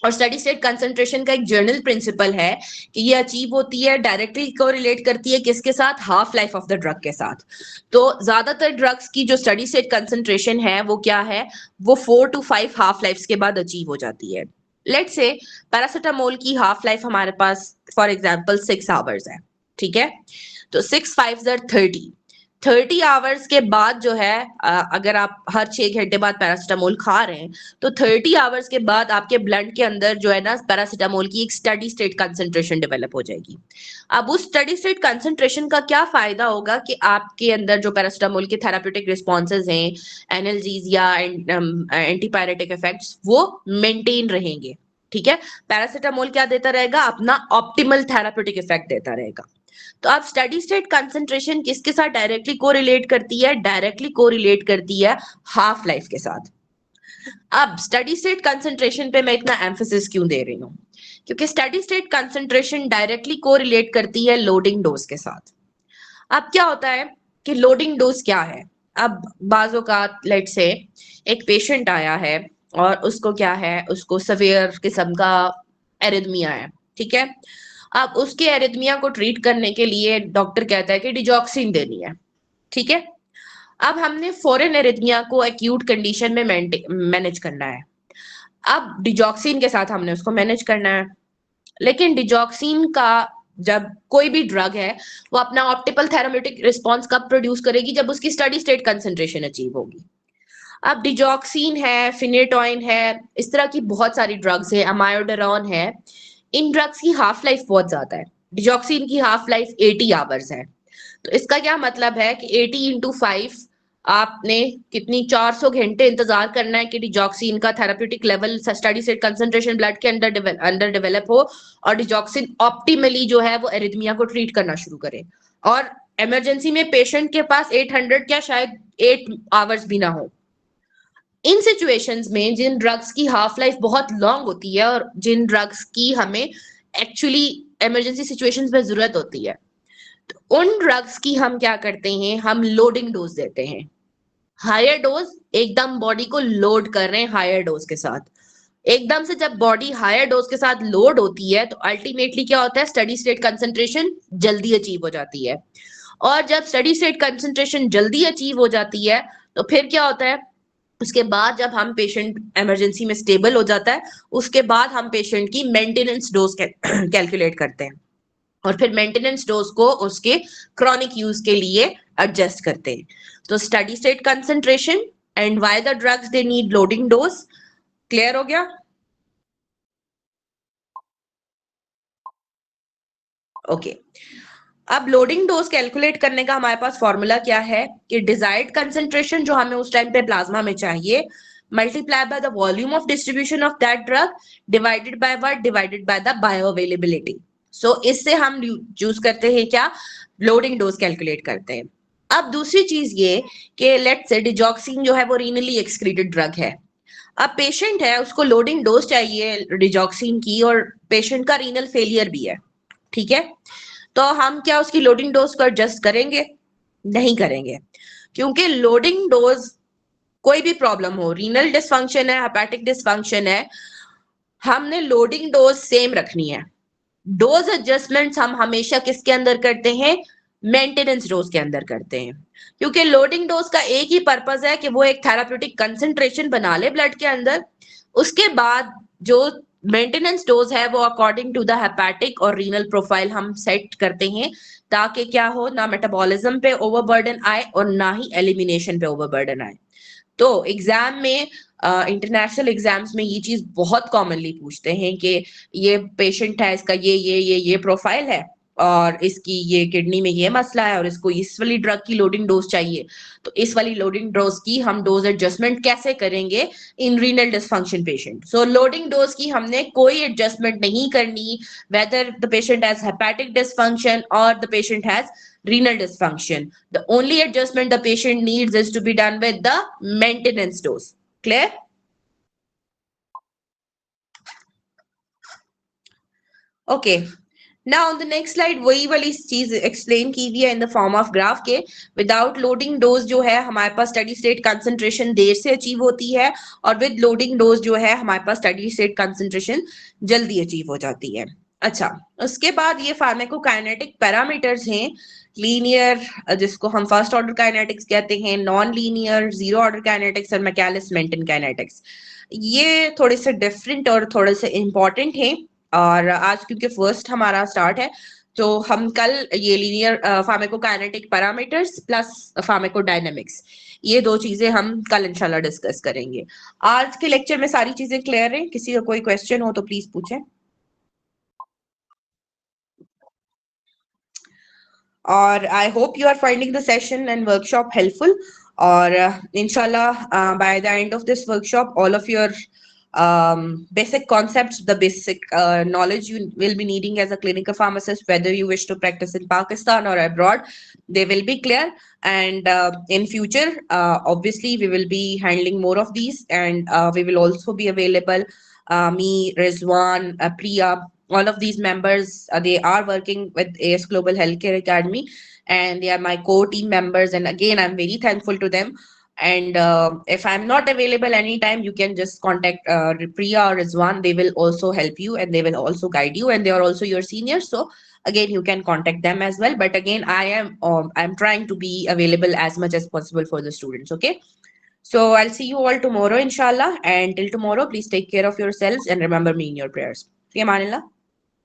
और स्टडी स्टेट कंसंट्रेशन का एक जर्नल प्रिंसिपल है कि ये अचीव होती है, डायरेक्टली कोरिलेट करती है किसके साथ, half life of the drug के साथ। तो ज्यादातर ड्रग्स की जो स्टडी स्टेट कंसंट्रेशन है वो क्या है, वो 4 to 5 हाफ लाइफ के बाद अचीव हो जाती है। लेट्स से पैरासिटामोल की हाफ लाइफ हमारे पास फॉर एग्जांपल 6 आवर्स है, ठीक है, तो 6 5 30 आवर्स के बाद जो है, अगर आप हर 6 घंटे बाद पैरासिटामोल खा रहे हैं तो 30 आवर्स के बाद आपके ब्लड के अंदर जो है ना पैरासिटामोल की एक स्टडी स्टेट कंसंट्रेशन डेवलप हो जाएगी। अब उस स्टडी स्टेट कंसंट्रेशन का क्या फायदा होगा कि आपके अंदर जो पैरासिटामोल के थेराप्यूटिक रिस्पॉन्सेज हैं, एनाल्जेसिया एंड एंटीपायरेटिक इफेक्ट्स, वो मेंटेन रहेंगे। ठीक है, पैरासिटामोल क्या देता रहेगा, अपना ऑप्टिमल थेराप्यूटिक इफेक्ट देता रहेगा। तो आप स्टडी स्टेट कंसंट्रेशन किसके साथ डायरेक्टली कोरिलेट करती है, डायरेक्टली कोरिलेट करती है हाफ लाइफ के साथ। अब स्टडी स्टेट कंसंट्रेशन पे मैं इतना एम्फेसिस क्यों दे रही हूँ, क्योंकि steady state concentration directly correlate करती है लोडिंग डोज के साथ। अब क्या होता है कि लोडिंग डोज क्या है, अब बाजों का लेट से एक पेशेंट आया है और उसको क्या है, उसको सवेयर किस्म का एरिथमिया है, ठीक है। अब उसके एरिथमिया को ट्रीट करने के लिए डॉक्टर कहता है कि डिजॉक्सिन देनी है, ठीक है। अब हमने फॉरेन एरिथमिया को एक्यूट कंडीशन में मैनेज करना है। अब डिजॉक्सिन के साथ हमने उसको मैनेज करना है, लेकिन डिजॉक्सिन का जब कोई भी ड्रग है वो अपना ऑप्टिमल थेराप्यूटिक रिस्पॉन्स कब प्रोड्यूस करेगी, जब उसकी स्टडी स्टेट कंसंट्रेशन अचीव होगी। अब डिजॉक्सिन है, फिनेटोइन है, इस तरह की बहुत सारी ड्रग्स है, अमायोडरॉन है, इन ड्रग्स की हाफ लाइफ बहुत ज्यादा है। डिजॉक्सिन की हाफ लाइफ 80 आवर्स है। तो इसका क्या मतलब है कि 80 इंटू 5, आपने कितनी 400 घंटे इंतजार करना है कि डिजॉक्सिन का therapeutic level steady state concentration blood के अंदर डेवलप हो और डिजॉक्सिन ऑप्टिमली जो है वो एरिथमिया को ट्रीट करना शुरू करे। और इमरजेंसी में पेशेंट के पास 800 क्या शायद 8 आवर्स भी ना हो। इन सिचुएशंस में जिन ड्रग्स की हाफ लाइफ बहुत लॉन्ग होती है और जिन ड्रग्स की हमें एक्चुअली इमरजेंसी सिचुएशंस में जरूरत होती है, तो उन ड्रग्स की हम क्या करते हैं, हम लोडिंग डोज देते हैं। हायर डोज, एकदम बॉडी को लोड कर रहे हैं हायर डोज के साथ। एकदम से जब बॉडी हायर डोज के साथ लोड होती है तो अल्टीमेटली क्या होता है, स्टडी स्टेट कंसंट्रेशन जल्दी अचीव हो जाती है। और जब स्टडी स्टेट कंसंट्रेशन जल्दी अचीव हो जाती है तो फिर क्या होता है, उसके बाद जब हम पेशेंट इमरजेंसी में स्टेबल हो जाता है, उसके बाद हम पेशेंट की मेंटेनेंस डोज कैलकुलेट करते हैं और फिर मेंटेनेंस डोज को उसके क्रॉनिक यूज के लिए एडजस्ट करते हैं। तो steady state concentration and why the drugs they need loading dose, clear हो गया? ओके। अब लोडिंग डोज कैलकुलेट करने का हमारे पास फॉर्मूला क्या है कि डिजायर्ड कंसंट्रेशन जो हमें उस टाइम पे प्लाज्मा में चाहिए, multiply by the volume of distribution of that drug divided by what, divided by the bioavailability. So इससे हम यूज करते हैं क्या, लोडिंग डोज कैलकुलेट करते हैं। अब दूसरी चीज ये कि लेट्स से डिजॉक्सिन जो है वो रीनली एक्सक्रीटेड ड्रग है। अब पेशेंट है, उसको लोडिंग डोज चाहिए डिजॉक्सिन की और पेशेंट का रीनल फेलियर भी है, ठीक है? तो हम क्या उसकी लोडिंग डोज को एडजस्ट करेंगे? नहीं करेंगे, क्योंकि लोडिंग डोज कोई भी प्रॉब्लम हो, रीनल डिसफंक्शन है, हेपेटिक डिसफंक्शन है, हमने लोडिंग डोज सेम रखनी है। डोज एडजस्टमेंट्स हम हमेशा किसके अंदर करते हैं, मेंटेनेंस डोज के अंदर करते हैं। क्योंकि लोडिंग डोज का एक ही पर्पज है कि वो एक थेराप्यूटिक कंसंट्रेशन बना ले ब्लड के अंदर, उसके बाद जो मेंटेनेंस डोज है वो अकॉर्डिंग टू द हेपेटिक और रीनल प्रोफाइल हम सेट करते हैं, ताकि क्या हो, ना मेटाबॉलिज्म पे ओवरबर्डन आए और ना ही एलिमिनेशन पे ओवरबर्डन आए। तो एग्जाम में, इंटरनेशनल एग्जाम्स में ये चीज बहुत कॉमनली पूछते हैं कि ये पेशेंट है, इसका ये प्रोफाइल है और इसकी ये किडनी में ये मसला है और इसको इस वाली ड्रग की लोडिंग डोज चाहिए। तो इस वाली लोडिंग डोज की हम डोज एडजस्टमेंट कैसे करेंगे in renal dysfunction patient. So loading dose की हमने कोई एडजस्टमेंट नहीं करनी, whether the patient has hepatic dysfunction और the patient has renal dysfunction. The only adjustment the patient needs is to be done with the maintenance dose. Clear? Okay. Now on the next slide वही वाली चीज explain की हुई है in the form of graph के without loading dose जो है हमारे पास स्टडी स्टेट कंसंट्रेशन देर से अचीव होती है और विद लोडिंग डोज जो है हमारे पास स्टडी स्टेट कंसंट्रेशन जल्दी अचीव हो जाती है। अच्छा, उसके बाद ये फार्माकोकाइनेटिक पैरामीटर्स हैं, लीनियर जिसको हम फर्स्ट ऑर्डर काइनेटिक्स कहते हैं, non linear, zero order kinetics और मैकेलिस मेंटन काइनेटिक्स। ये थोड़े से डिफरेंट और थोड़े से इंपॉर्टेंट हैं और आज क्योंकि फर्स्ट हमारा स्टार्ट है तो हम कल ये linear pharmacokinetic parameters plus pharmacodynamics, ये दो चीजें हम कल इंशाल्लाह डिस्कस करेंगे। आज के लेक्चर में सारी चीजें क्लियर हैं, किसी का कोई क्वेश्चन हो तो प्लीज पूछें। और I hope you are finding the session and workshop helpful और inshallah by the end of this workshop all of your basic concepts, the basic knowledge you will be needing as a clinical pharmacist, whether you wish to practice in Pakistan or abroad, they will be clear. And in future, obviously, we will be handling more of these, and we will also be available. Me, Rizwan, Priya, all of these members, they are working with AS Global Healthcare Academy, and they are my core team members. And again, I'm very thankful to them. And if I'm not available anytime, you can just contact Priya or Rizwan. They will also help you and they will also guide you, and they are also your seniors. So again, you can contact them as well. But again, I'm trying to be available as much as possible for the students. Okay. So I'll see you all tomorrow, inshallah. And till tomorrow, please take care of yourselves and remember me in your prayers. Fi amanillah.